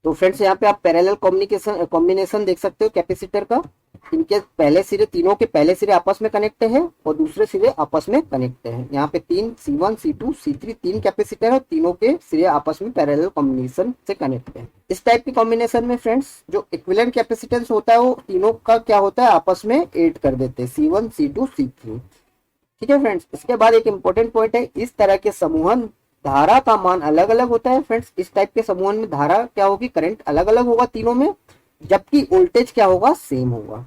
तो फ्रेंड्स यहाँ पे आप पैरेलल कॉम्बिनेशन देख सकते हो कैपेसिटर का, इनके पहले सिरे, तीनों के पहले सिरे आपस में कनेक्ट है और दूसरे सिरे आपस में कनेक्ट है। यहाँ पे 3 C1 C2 C3 3 कैपेसिटर है, तीनों के सिरे आपस में पैरेलल कॉम्बिनेशन से कनेक्ट है। इस टाइप की कॉम्बिनेशन में फ्रेंड्स जो इक्विवेलेंट कैपेसिटेंस होता है वो तीनों का क्या होता है, आपस में ऐड कर देते हैं, C1 C2 C3। ठीक है फ्रेंड्स, इसके बाद एक इंपॉर्टेंट पॉइंट है, इस तरह के समूहन धारा का मान अलग अलग होता है। फ्रेंड्स इस टाइप के समूहन में धारा क्या होगी, करंट अलग अलग होगा तीनों में, जबकि वोल्टेज क्या होगा, सेम होगा।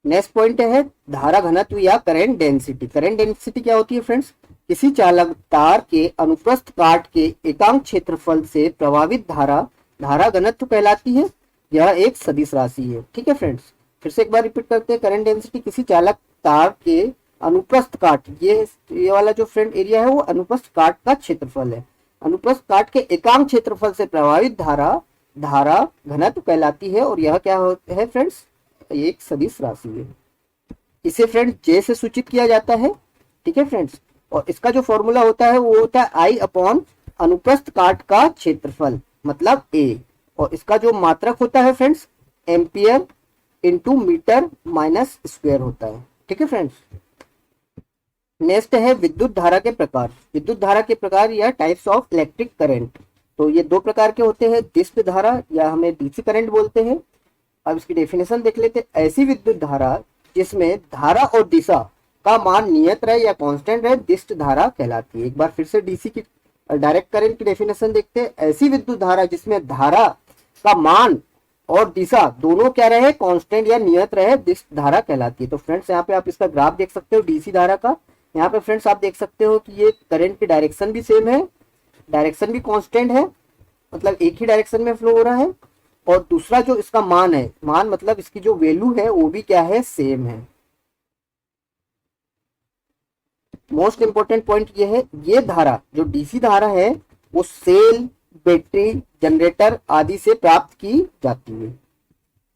नेक्स्ट पॉइंट है धारा घनत्व या करंट डेंसिटी। करंट डेंसिटी क्या होती है फ्रेंड्स, किसी चालक तार के अनुप्रस्थ काट के एकांक क्षेत्रफल से प्रभावित धारा घनत्व कहलाती है। यह एक सदिश राशि है। ठीक है फ्रेंड्स, फिर से एक बार रिपीट करते हैं, करंट डेंसिटी किसी चालक तार के अनुप्रस्थ काट, ये वाला जो फ्रेंड एरिया है वो अनुप्रस्थ काट का क्षेत्रफल है। अनुप्रस्थ काट के एकांक क्षेत्रफल से प्रभावित धारा घनत्व कहलाती है, और यह क्या है फ्रेंड्स, एक सदिश राशि है। इसे फ्रेंड्स जे से सूचित किया जाता है। ठीक है फ्रेंड्स, और इसका जो फॉर्मूला होता है वो होता है I अपॉन अनुप्रस्थ काट का क्षेत्रफल मतलब A, और इसका जो मात्रक होता है friends ampere into metre minus square होता है। ठीक है फ्रेंड्स, नेक्स्ट है विद्युत धारा के प्रकार। विद्युत धारा के प्रकार या टाइप्स ऑफ इलेक्ट्रिक करंट। तो ये दो प्रकार के होते हैं, दिष्ट धारा या हमें डीसी करंट बोलते हैं। अब इसकी डेफिनेशन देख लेते हैं। ऐसी विद्युत धारा जिसमें धारा और दिशा का मान नियत रहे या कांस्टेंट रहे, दिष्ट धारा कहलाती है। एक बार फिर से डीसी की डायरेक्ट करंट की डेफिनेशन देखते हैं। ऐसी विद्युत धारा जिसमें धारा का मान और दिशा दोनों क्या रहे, कांस्टेंट या नियत रहे, दिष्ट धारा कहलाती है। तो फ्रेंड्स यहाँ पे आप इसका ग्राफ देख सकते हो डीसी धारा का। यहाँ पे फ्रेंड्स आप देख सकते हो कि ये करंट की डायरेक्शन भी सेम है, डायरेक्शन भी कांस्टेंट है, मतलब एक ही डायरेक्शन में फ्लो हो रहा है। और दूसरा जो इसका मान है, मान मतलब इसकी जो वैल्यू है वो भी क्या है, सेम है। मोस्ट इंपोर्टेंट पॉइंट ये है, ये धारा जो डीसी धारा है वो सेल, बैटरी, जनरेटर आदि से प्राप्त की जाती है।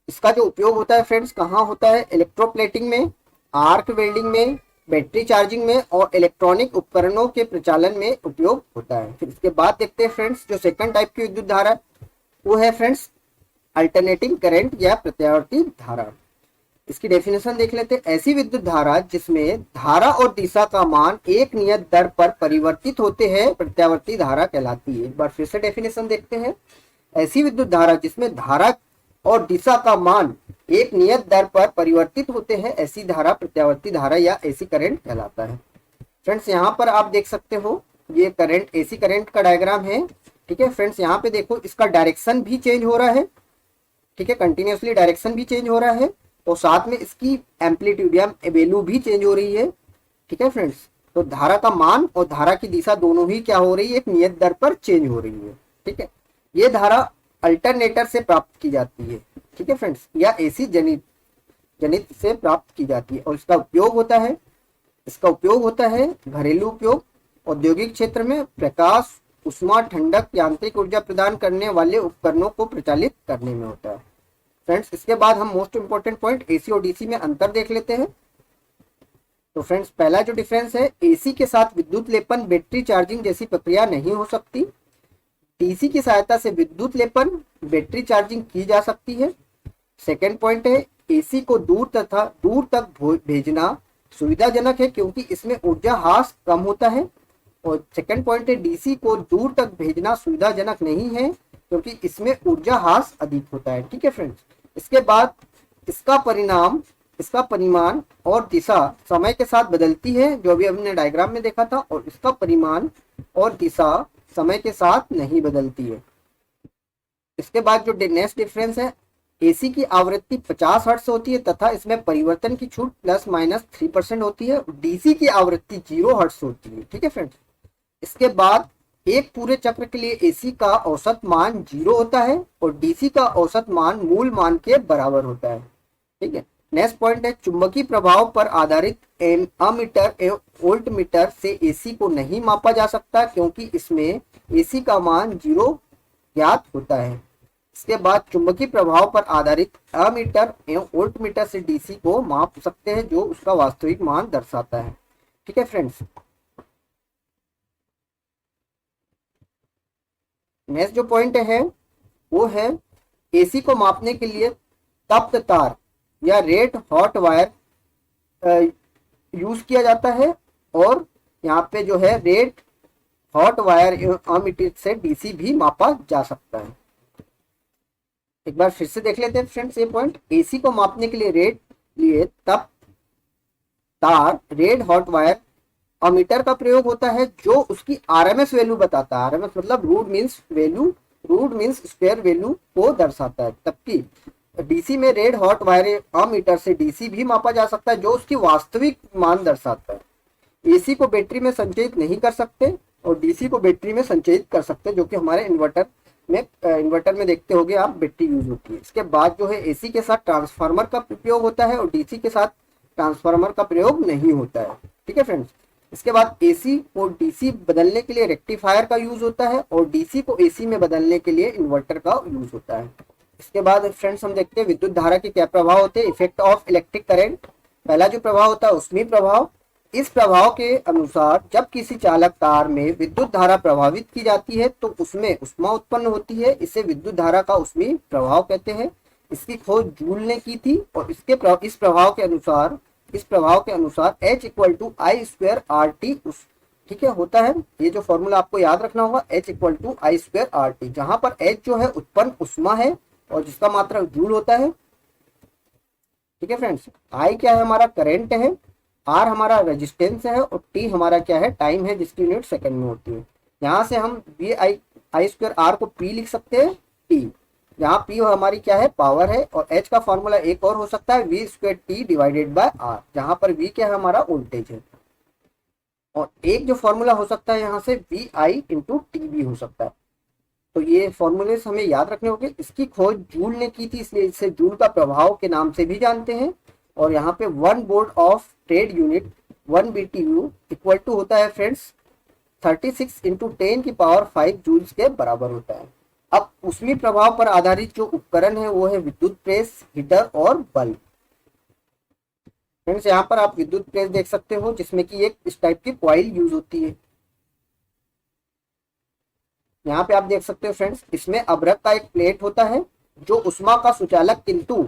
इसका जो उपयोग होता है फ्रेंड्स कहाँ होता है, इलेक्ट्रोप्लेटिंग में, आर्क वेल्डिंग में, बैटरी चार्जिंग में और इलेक्ट्रॉनिक उपकरणों के प्रचालन में उपयोग होता है। फिर इसके बाद देखते हैं फ्रेंड्स जो सेकंड टाइप की विद्युत धारा वो है फ्रेंड्स अल्टरनेटिंग करंट या प्रत्यावर्ती धारा। इसकी डेफिनेशन देख लेते हैं। ऐसी विद्युत धारा जिसमें धारा और दिशा का मान एक नियत दर पर परिवर्तित होते हैं, प्रत्यावर्ती धारा कहलाती है। एक बार फिर से डेफिनेशन देखते हैं। ऐसी विद्युत धारा जिसमें धारा और दिशा का मान एक नियत दर पर परिवर्तित होते हैं, ऐसी धारा प्रत्यावर्ती धारा या एसी करंट कहलाता है। फ्रेंड्स यहाँ पर आप देख सकते हो ये करंट, एसी करंट का डायग्राम है। ठीक है फ्रेंड्स, यहाँ पे देखो इसका डायरेक्शन भी चेंज हो रहा है। ठीक है, कंटिन्यूसली डायरेक्शन भी चेंज हो रहा है और साथ में इसकी एम्पलीट्यूड या वैल्यू भी चेंज हो रही है। ठीक है फ्रेंड्स, तो धारा का मान और धारा की दिशा दोनों ही क्या हो रही है, एक नियत दर पर चेंज हो रही है। ठीक है, ये धारा अल्टरनेटर से प्राप्त की जाती है। ठीक है फ्रेंड्स, या एसी जनित से प्राप्त की जाती है। और इसका उपयोग होता है घरेलू उपयोग, औद्योगिक क्षेत्र में प्रकाश, उष्मा, ठंडक, यांत्रिक ऊर्जा प्रदान करने वाले उपकरणों को प्रचालित करने में होता है। फ्रेंड्स इसके बाद हम मोस्ट इंपोर्टेंट पॉइंट एसी और डीसी में अंतर देख लेते हैं। तो फ्रेंड्स पहला जो डिफरेंस है, एसी के साथ विद्युत लेपन, बैटरी चार्जिंग जैसी प्रक्रिया नहीं हो सकती। डीसी की सहायता से विद्युत लेपन, बैटरी चार्जिंग की जा सकती है। सेकेंड पॉइंट है, एसी को दूर तक भेजना सुविधाजनक है क्योंकि इसमें ऊर्जा ह्रास कम होता है। और सेकेंड पॉइंट है, डीसी को दूर तक भेजना सुविधाजनक नहीं है क्योंकि इसमें ऊर्जा ह्रास अधिक होता है। ठीक है फ्रेंड्स, इसके बाद इसका परिमाण और दिशा समय के साथ बदलती है, जो अभी हमने डायग्राम में देखा था, और इसका परिमाण और दिशा समय के साथ नहीं बदलती है। इसके बाद जो नेक्स्ट डिफरेंस है, एसी की आवृत्ति 50 हर्ट्ज होती है तथा इसमें परिवर्तन की छूट ±3% होती है। डीसी की आवृत्ति 0 हर्ट्ज होती है। ठीक है फ्रेंड्स, इसके बाद एक पूरे चक्र के लिए एसी का औसत मान 0 होता है और डीसी का औसत मान मूल मान के बराबर होता है। ठीक है, नेक्स्ट पॉइंट है, चुंबकीय प्रभाव पर आधारित अमीटर एवं वोल्टमीटर से एसी को नहीं मापा जा सकता क्योंकि इसमें एसी का मान 0 ज्ञात होता है। इसके बाद चुंबकीय प्रभाव पर आधारित अमीटर एवं वोल्टमीटर से डीसी को माप सकते हैं जो उसका वास्तविक मान दर्शाता है। ठीक है फ्रेंड्स, नेक्स्ट जो पॉइंट है वो है, एसी को मापने के लिए तप्त तार या रेड हॉट वायर यूज किया जाता है और यहाँ पे जो है रेड हॉट वायर अमीटर से डीसी भी मापा जा सकता है। एक बार फिर से देख लेते हैं फ्रेंड्स ये पॉइंट, एसी को मापने के लिए तप्त तार रेड हॉट वायर अमीटर का प्रयोग होता है जो उसकी आरएमएस वैल्यू बताता है। आरएमएस मतलब रूट मींस स्क्वायर वैल्यू को दर्शाता है। तबकि डीसी में रेड हॉट वायर अमीटर से डीसी भी मापा जा सकता है जो उसकी वास्तविक मान दर्शाता है। एसी को बैटरी में संचयित नहीं कर सकते और डीसी को बैटरी में संचयित कर सकते हैं, जो कि हमारे इन्वर्टर में देखते होंगे आप, बैटरी यूज होती है। इसके बाद जो है, एसी के साथ ट्रांसफार्मर का उपयोग होता है और डीसी के साथ ट्रांसफार्मर का प्रयोग नहीं होता है। ठीक है फ्रेंड्स, इसके बाद एसी और डीसी बदलने के लिए रेक्टिफायर का यूज होता है और डीसी को एसी में बदलने के लिए इन्वर्टर का यूज होता है। इसके बाद फ्रेंड्स हम देखते हैं विद्युत धारा के क्या प्रभाव होते हैं। इफेक्ट ऑफ इलेक्ट्रिक करंट, पहला जो प्रभाव होता है ऊष्मीय प्रभाव। इस प्रभाव के अनुसार जब किसी चालक तार में विद्युत धारा प्रभावित की जाती है तो उसमें ऊष्मा उत्पन्न होती है। इसे विद्युत धारा का ऊष्मीय प्रभाव कहते हैं। इसकी खोज जूल ने की थी और इस प्रभाव के अनुसार इस प्रभाव के अनुसार H equal to I square R T, ठीक है, होता है। ये जो फॉर्मूला आपको याद रखना होगा, H equal to I square R T, जहां पर H जो है उत्पन्न उष्मा है और जिसका मात्रक जूल होता है। ठीक है फ्रेंड्स, I क्या है हमारा करंट है, R हमारा रेजिस्टेंस है और T हमारा क्या है टाइम है, जिसकी यूनिट सेकंड में होती है। यहाँ से हम V आई स्क्वायर आर को P लिख सकते हैं T, यहाँ P हमारी क्या है पावर है, और H का फॉर्मूला एक और हो सकता है V square T divided by R, जहां पर V क्या है हमारा वोल्टेज है। और एक जो फॉर्मूला हो सकता है यहाँ से वी आई इंटू टी भी हो सकता है। तो ये फॉर्मूले हमें याद रखने होंगे। इसकी खोज जूल ने की थी, इसलिए इसे जूल का प्रभाव के नाम से भी जानते हैं। और यहाँ पे 1 board of trade unit 1 BTU equal to होता है फ्रेंड्स 36 इंटू 10 की पावर 5 जूल्स के बराबर होता है। अब ऊष्मीय प्रभाव पर आधारित जो उपकरण है वो है विद्युत प्रेस, हीटर और बल्ब। फ्रेंड्स यहाँ पर आप विद्युत प्रेस देख सकते हो, जिसमें कि एक इस टाइप की कॉइल यूज होती है। यहाँ पे आप देख सकते हो फ्रेंड्स, इसमें अभ्रक का एक प्लेट होता है जो उष्मा का सुचालक किंतु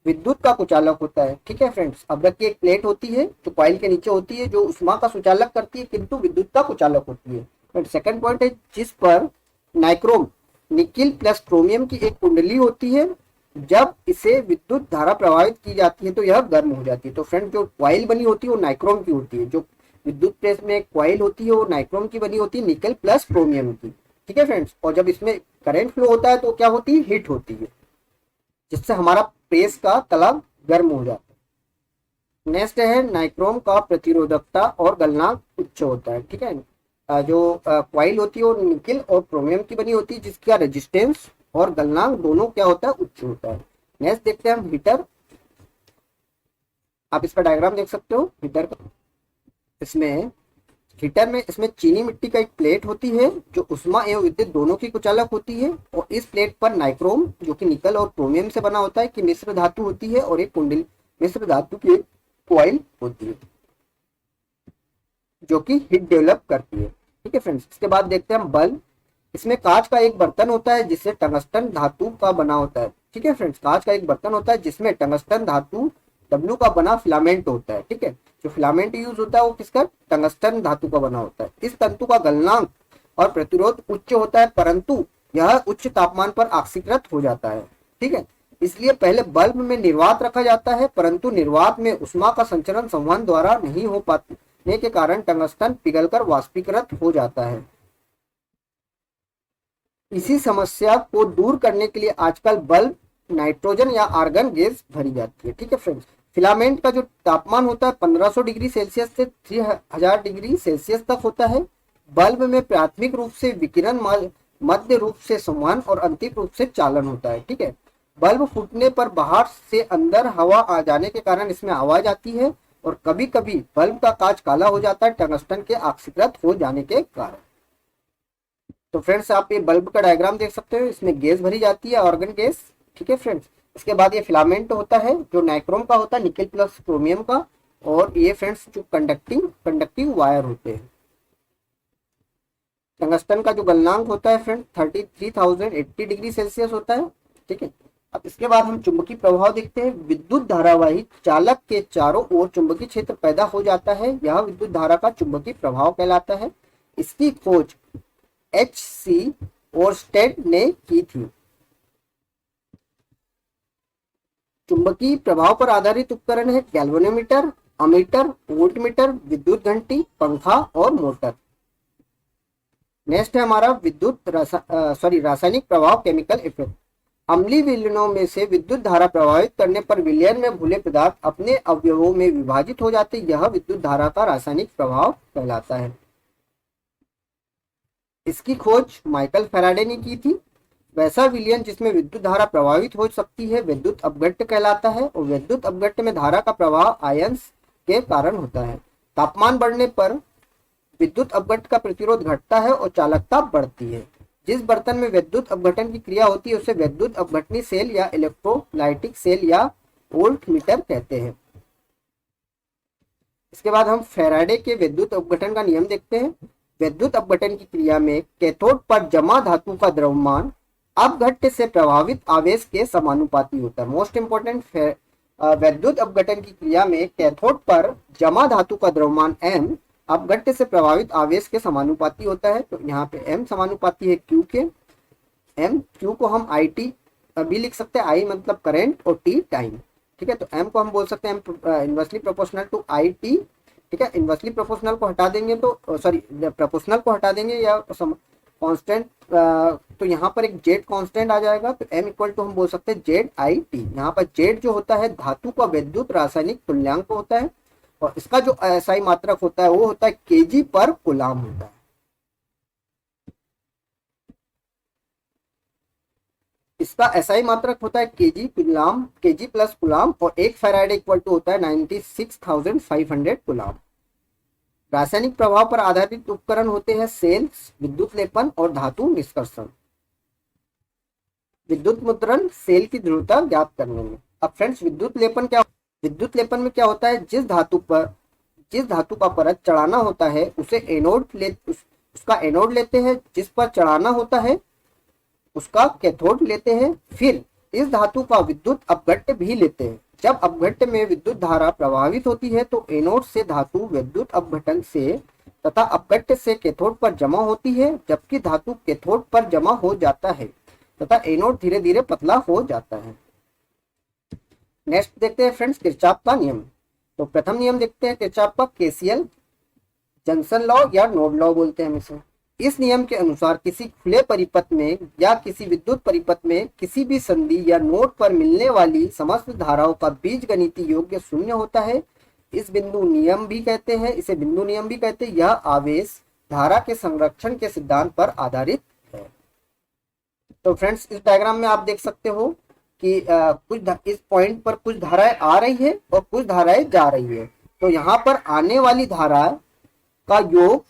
विद्युत का कुचालक होता है। ठीक है फ्रेंड्स, अभ्रक की एक प्लेट होती है जो कॉइल के नीचे होती है, जो उष्मा का सुचालक करती है किंतु विद्युत का कुचालक होती है। सेकंड पॉइंट है जिस पर नाइक्रोम निकिल प्लस क्रोमियम की एक कुंडली होती है, जब इसे विद्युत धारा प्रभावित की जाती है तो यह गर्म हो जाती है। तो फ्रेंड जो कॉइल बनी होती है वो नाइक्रोम की होती है, जो विद्युत प्रेस में एक कॉइल होती है वो नाइक्रोम की बनी होती है, निकल प्लस क्रोमियम की। ठीक है फ्रेंड्स, और जब इसमें करंट फ्लो होता है तो क्या होती है, हीट होती है, जिससे हमारा प्रेस का तला गर्म हो जाता है। नेक्स्ट है नाइक्रोम का प्रतिरोधकता और गलनांक उच्च होता है। ठीक है, जो कॉइल होती है वो निकिल और क्रोमियम की बनी होती है, जिसका रेजिस्टेंस और गलनांक दोनों क्या होता है, उच्च होता है। नेक्स्ट देखते हैं हम हीटर। आप इसका डायग्राम देख सकते हो हीटर का। इसमें चीनी मिट्टी का एक प्लेट होती है जो उष्मा एवं विद्युत दोनों की कुचालक होती है, और इस प्लेट पर नाइक्रोम जो कि निकल और क्रोमियम से बना होता है की मिश्र धातु होती है, और एक कुंडली मिश्र धातु की एक कॉइल होती है जो कि हीट डेवलप करती है। ठीक है फ्रेंड्स, इसके बाद देखते हैं हम बल्ब। इसमें कांच का एक बर्तन होता है जिससे टंगस्टन धातु का बना होता है। ठीक है फ्रेंड्स, कांच का एक बर्तन होता है जिसमें टंगस्टन धातु डब्ल्यू का बना फिलामेंट होता है। ठीक है, जो फिलामेंट यूज होता है वो किसका, टंगस्टन धातु का बना होता है। इस तंतु का गलनांक और प्रतिरोध उच्च होता है, परंतु यह उच्च तापमान पर ऑक्सीकृत हो जाता है। ठीक है, इसलिए पहले बल्ब में निर्वात रखा जाता है, परंतु निर्वात में उष्मा का संचरण संवहन द्वारा नहीं हो पाने के कारण टंगस्टन पिघलकर वाष्पीकृत हो जाता है। इसी समस्या को दूर करने के लिए आजकल बल्ब नाइट्रोजन या आर्गन गैस भरी जाती है। ठीक है फ्रेंड्स, फिलामेंट का जो तापमान होता है 1500 डिग्री सेल्सियस से 3000 डिग्री सेल्सियस तक होता है। बल्ब में प्राथमिक रूप से विकिरण, मध्य रूप से संवहन और अंतिम रूप से चालन होता है। ठीक है, बल्ब फूटने पर बाहर से अंदर हवा आ जाने के कारण इसमें आवाज आती है, और कभी कभी बल्ब का कांच काला हो जाता है टंगस्टन के ऑक्सीकृत हो जाने के कारण। तो फ्रेंड्स आप ये बल्ब का डायग्राम देख सकते हो, इसमें गैस भरी जाती है, ऑर्गन गैस। ठीक है फ्रेंड्स, इसके बाद ये फिलामेंट होता है जो नाइक्रोम का होता है, निकल प्लस क्रोमियम का, और ये फ्रेंड्स जो कंडक्टिंग वायर होते हैं। टंगस्टन का जो गलनांक होता है फ्रेंड 33,080 डिग्री सेल्सियस होता है। ठीक है, अब इसके बाद हम चुंबकीय प्रभाव देखते हैं। विद्युत धारावाही चालक के चारों ओर चुंबकीय क्षेत्र पैदा हो जाता है, यह विद्युत धारा का चुंबकीय प्रभाव कहलाता है। इसकी खोज H.C. ओरस्टेड ने की थी। चुंबकीय प्रभाव पर आधारित उपकरण है गैल्वेनोमीटर, अमीटर, वोल्टमीटर, विद्युत घंटी, पंखा और मोटर। नेक्स्ट है हमारा रासायनिक प्रभाव, केमिकल इफेक्ट। अम्लीय विलयनों में से विद्युत धारा प्रभावित करने पर विलयन में भूले पदार्थ अपने अवयवों में विभाजित हो जाते, यह विद्युत धारा का रासायनिक प्रभाव कहलाता है। इसकी खोज माइकल फैराडे ने की थी। वैसा विलयन जिसमें विद्युत धारा प्रभावित हो सकती है विद्युत अपघट्य कहलाता है, और विद्युत अपघट्य में धारा का प्रवाह आयंस के कारण होता है। तापमान बढ़ने पर विद्युत अपघट्य का प्रतिरोध घटता है और चालकता बढ़ती है। जिस बर्तन में विद्युत अपघटन की क्रिया होती है उसे विद्युत अपघटनी सेल या इलेक्ट्रोलाइटिक सेल या वोल्टमीटर कहते हैं। इसके बाद हम फैराडे के विद्युत अपघटन का नियम देखते हैं। विद्युत अपघटन की क्रिया में कैथोड पर जमा धातु का द्रव्यमान अपघट्य से प्रभावित आवेश के समानुपाती होता है। मोस्ट इंपोर्टेंट वैद्युत अपघटन की क्रिया में कैथोड पर जमा धातु का द्रव्यमान m अपघट्य से प्रभावित आवेश के समानुपाती होता है। तो यहाँ पे m समानुपाती है q के। q को हम IT भी लिख सकते हैं, I मतलब करंट और T टाइम। ठीक है, तो m को हम बोल सकते हैं इनवर्सली प्रोपोर्शनल टू IT। ठीक है, इनवर्सली प्रोपोर्शनल को हटा देंगे तो प्रोपोर्शनल को हटा देंगे या कांस्टेंट, तो यहाँ पर एक जेड कांस्टेंट आ जाएगा। तो m इक्वल टू हम बोल सकते हैं जेड आई टी। यहाँ पर जेड जो होता है धातु का विद्युत रासायनिक तुल्यांक होता है, और इसका जो एसआई मात्रक होता है वो होता है केजी पर कूलाम होता है। इसका एसआई मात्रक होता है KG coulomb, KG plus coulomb, और एक फैराड इक्वल टू होता है 96,500 कूलाम। रासायनिक प्रभाव पर आधारित उपकरण होते हैं सेल्स, विद्युत लेपन और धातु निष्कर्षण। विद्युत मुद्रण सेल की ध्रुवता ज्ञात करने में। अब फ्रेंड्स विद्युत लेपन में क्या होता है, जिस धातु का परत चढ़ाना होता है उसे उसका एनोड लेते हैं, जिस पर चढ़ाना होता है उसका कैथोड लेते हैं, फिर इस धातु का विद्युत अपघट्य भी लेते हैं। जब अपघट्य में विद्युत धारा प्रभावित होती है तो एनोड से धातु विद्युत अपघटन से तथा अपघट्य से कैथोड पर जमा होती है, जबकि धातु कैथोड पर जमा हो जाता है तथा एनोड धीरे धीरे पतला हो जाता है। नेक्स्ट देखते हैं फ्रेंड्स किरचॉफ का नियम। तो प्रथम नियम देखते हैं किरचॉफ का, केसीएल, जंक्शन लॉ या नोड लॉ बोलते हैं हम इसे। इस नियम के अनुसार किसी खुले परिपथ में या किसी विद्युत परिपथ में किसी भी संधि या नोड पर मिलने वाली समस्त धाराओं का बीजगणितीय योग शून्य होता है। इसे बिंदु नियम भी कहते हैं। यह आवेश धारा के संरक्षण के सिद्धांत पर आधारित है। तो फ्रेंड्स इस डायग्राम में आप देख सकते हो कि इस पॉइंट पर कुछ धाराएं आ रही है और कुछ धाराएं जा रही है। तो यहाँ पर आने वाली धारा का योग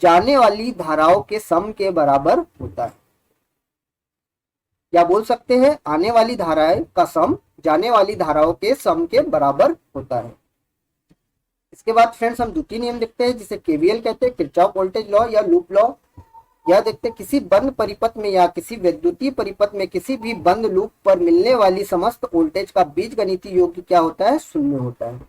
जाने वाली धाराओं के सम के बराबर होता है, या बोल सकते हैं आने वाली धाराएं का सम जाने वाली धाराओं के सम के बराबर होता है। इसके बाद फ्रेंड्स हम द्वितीय नियम देखते हैं जिसे केवीएल कहते हैं, किरचॉफ वोल्टेज लॉ या लूप लॉ। यह देखते हैं किसी बंद परिपथ में या किसी वैद्युतीय परिपथ में किसी भी बंद लूप पर मिलने वाली समस्त वोल्टेज का बीजगणितीय योग क्या होता है, शून्य होता है।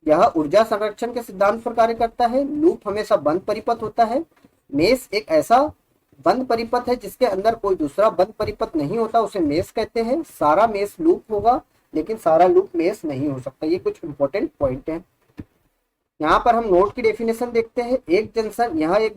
यह ऊर्जा संरक्षण के सिद्धांत पर कार्य करता है। लूप हमेशा बंद परिपथ होता है। मेष एक ऐसा बंद परिपथ है जिसके अंदर कोई दूसरा बंद परिपथ नहीं होता, उसे मेष कहते हैं। सारा मेष लूप होगा लेकिन सारा लूप मेष नहीं हो सकता। ये कुछ इंपॉर्टेंट पॉइंट है। यहाँ पर हम नोड की डेफिनेशन देखते हैं। एक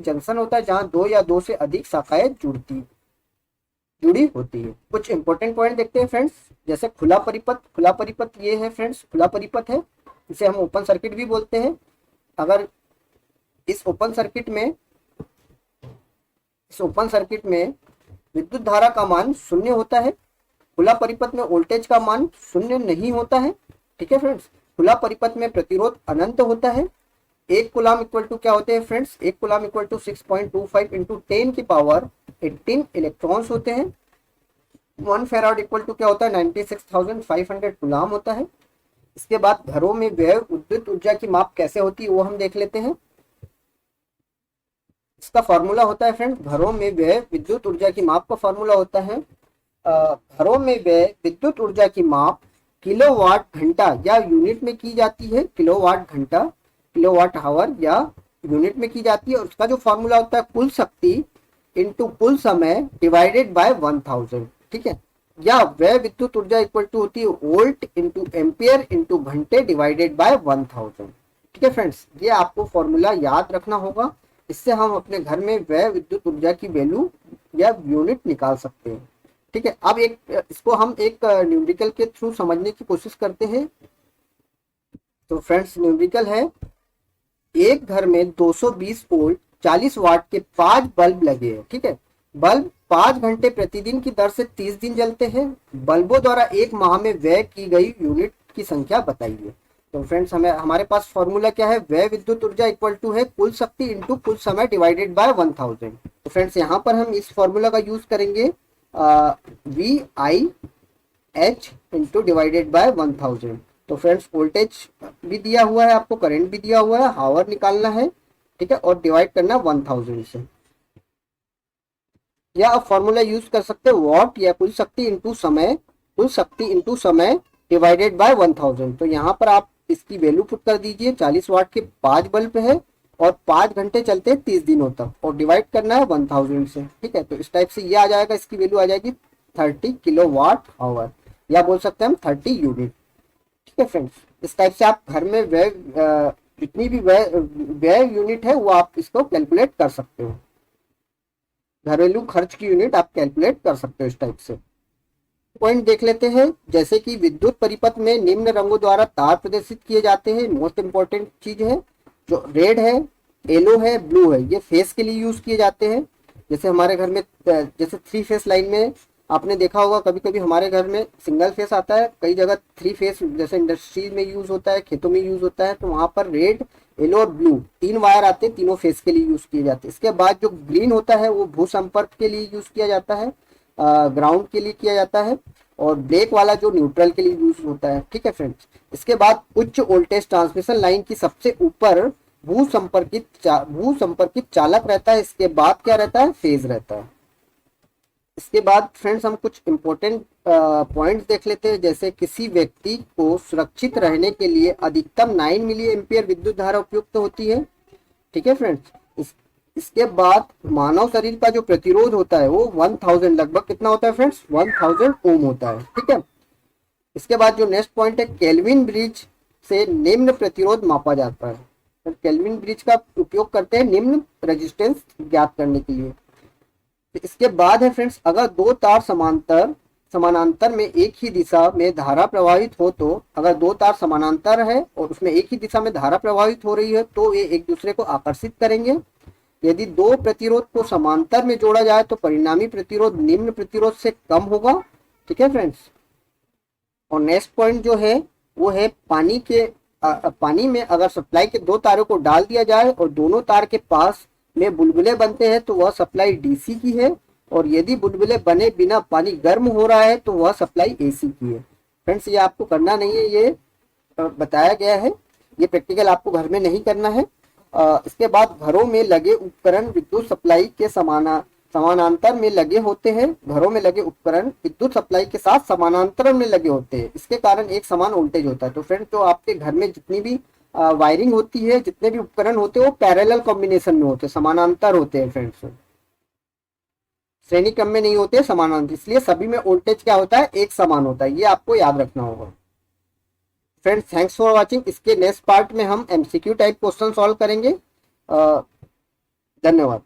जंक्शन होता है जहाँ दो या दो से अधिक शाखाएं जुड़ी होती है। कुछ इंपॉर्टेंट पॉइंट देखते हैं फ्रेंड्स, जैसे खुला परिपथ ये है फ्रेंड्स, खुला परिपथ है, इसे हम ओपन सर्किट भी बोलते हैं। अगर इस ओपन सर्किट में विद्युत धारा का मान शून्य होता है, खुला परिपथ में वोल्टेज का मान शून्य नहीं होता है। ठीक है फ्रेंड्स, खुला परिपथ में प्रतिरोध अनंत होता है। एक कूलाम इक्वल टू क्या होते हैं फ्रेंड्स, एक कूलाम इक्वल टू 6.25 इंटू 10 की पावर 18 इलेक्ट्रॉन्स होते हैं। 1 फेराड इक्वल टू क्या होता है, 96,500 कूलाम होता है। इसके बाद घरों में व्यय विद्युत ऊर्जा की माप कैसे होती है वो हम देख लेते हैं। इसका फॉर्मूला होता है फ्रेंड्स, घरों में व्यय विद्युत ऊर्जा की माप का फॉर्मूला होता है, घरों में व्यय विद्युत ऊर्जा की माप किलोवाट घंटा या यूनिट में की जाती है। किलोवाट घंटा, किलोवाट आवर या यूनिट में की जाती है। और उसका जो फॉर्मूला होता है कुल शक्ति इंटू कुल समय डिवाइडेड बाय 1000। ठीक है, या वह विद्युत ऊर्जा इक्वल टू होती है वोल्ट इंटू एम्पियर इंटू घंटे डिवाइडेड बाय 1000। ठीक है फ्रेंड्स, ये आपको फॉर्मूला याद रखना होगा। इससे हम अपने घर में वह विद्युत ऊर्जा की वैल्यू या यूनिट निकाल सकते हैं। ठीक है, अब इसको हम एक न्यूमेरिकल के थ्रू समझने की कोशिश करते हैं। तो फ्रेंड्स न्यूमेरिकल है, एक घर में 220 वोल्ट 40 वाट के 5 बल्ब लगे हैं। ठीक है, बल्ब 5 घंटे प्रतिदिन की दर से 30 दिन जलते हैं। बल्बों द्वारा एक माह में व्यय की गई यूनिट की संख्या बताइए। तो फ्रेंड्स हमारे पास फॉर्मूला क्या है, व्यय विद्युत ऊर्जा इक्वल टू है कुल शक्ति इंटू कुल समय डिवाइडेड बाय 1000। तो फ्रेंड्स यहाँ पर हम इस फॉर्मूला का यूज करेंगे VIH इंटू डिवाइडेड बाय 1000। तो फ्रेंड्स वोल्टेज भी दिया हुआ है आपको, करंट भी दिया हुआ है, आवर निकालना है। ठीक है, और डिवाइड करना 1000 से। या आप फॉर्मूला यूज कर सकते हैं वॉट या कुल शक्ति इंटू समय, कुल शक्ति इंटू समय डिवाइडेड बाय 1000। तो यहाँ पर आप इसकी वैल्यू पुट कर दीजिए, 40 वाट के 5 बल्ब है और 5 घंटे चलते हैं 30 दिनों तक, और डिवाइड करना है 1000 से। ठीक है, तो इस टाइप से ये आ जाएगा, इसकी वैल्यू आ जाएगी 30 किलोवाट आवर, या बोल सकते हैं हम 30 यूनिट। ठीक है फ्रेंड्स, इस टाइप से आप घर में व्यय जितनी भी व्यय यूनिट है वो आप इसको कैलकुलेट कर सकते हो, घरेलू खर्च की यूनिट आप कैलकुलेट कर सकते हो इस टाइप से। पॉइंट देख लेते हैं, जैसे कि विद्युत परिपथ में निम्न रंगों द्वारा तार प्रदर्शित किए जाते हैं। मोस्ट इंपॉर्टेंट चीज है, जो रेड है, येलो है, ब्लू है, ये फेस के लिए यूज किए जाते हैं। जैसे हमारे घर में जैसे 3 फेस लाइन में आपने देखा होगा, कभी कभी हमारे घर में सिंगल फेस आता है, कई जगह 3 फेस जैसे इंडस्ट्रीज में यूज होता है, खेतों में यूज होता है, तो वहां पर रेड, येलो और ब्लू 3 वायर आते हैं, तीनों फेस के लिए यूज किए जाते हैं। इसके बाद जो ग्रीन होता है वो भू संपर्क के लिए यूज किया जाता है, ग्राउंड के लिए किया जाता है, और ब्लैक वाला जो न्यूट्रल के लिए यूज होता है। ठीक है फ्रेंड्स, इसके बाद उच्च वोल्टेज ट्रांसमिशन लाइन की सबसे ऊपर भू संपर्कित चालक रहता है। इसके बाद क्या रहता है, फेज रहता है। इसके बाद फ्रेंड्स हम कुछ इंपॉर्टेंट पॉइंट्स देख लेते हैं, जैसे किसी व्यक्ति को सुरक्षित रहने के लिए अधिकतम 9 मिली एम्पियर विद्युत धारा उपयुक्त होती है। ठीक है फ्रेंड्स, इसके बाद मानव शरीर का जो प्रतिरोध होता है वो 1000 लगभग कितना होता है फ्रेंड्स, 1000 ओम होता है। ठीक है, इसके बाद जो नेक्स्ट पॉइंट है, केल्विन ब्रिज से निम्न प्रतिरोध मापा जाता है। तो केल्विन ब्रिज का उपयोग करते हैं निम्न रेजिस्टेंस ज्ञात करने के लिए। तो इसके बाद है फ्रेंड्स, अगर दो तार समानांतर में एक ही दिशा में धारा प्रवाहित हो, तो अगर दो तार समानांतर है और उसमें एक ही दिशा में धारा प्रवाहित हो रही है तो ये एक दूसरे को आकर्षित करेंगे। यदि दो प्रतिरोध को समांतर में जोड़ा जाए तो परिणामी प्रतिरोध निम्न प्रतिरोध से कम होगा। ठीक है फ्रेंड्स, और नेक्स्ट पॉइंट जो है वो है पानी में अगर सप्लाई के दो तारों को डाल दिया जाए और दोनों तार के पास में बुलबुले बनते हैं तो वह सप्लाई डीसी की है, और यदि बुलबुले बने बिना पानी गर्म हो रहा है तो वह सप्लाई एसी की है। फ्रेंड्स, ये आपको करना नहीं है, ये बताया गया है, ये प्रैक्टिकल आपको घर में नहीं करना है। इसके बाद घरों में लगे उपकरण विद्युत सप्लाई के समानांतर में लगे होते हैं। घरों में लगे उपकरण विद्युत सप्लाई के साथ समानांतर में लगे होते हैं, इसके कारण एक समान वोल्टेज होता है। तो फ्रेंड्स, जो आपके घर में जितनी भी वायरिंग होती है, जितने भी उपकरण होते हैं वो पैरेलल कॉम्बिनेशन में होते हैं, समानांतर होते हैं फ्रेंड्स, श्रेणी क्रम में नहीं होते, समानांतर, इसलिए सभी में वोल्टेज क्या होता है, एक समान होता है। ये आपको याद रखना होगा। Friends, thanks for watching. इसके नेक्स्ट पार्ट में हम एमसीक्यू टाइप क्वेश्चन सॉल्व करेंगे। धन्यवाद।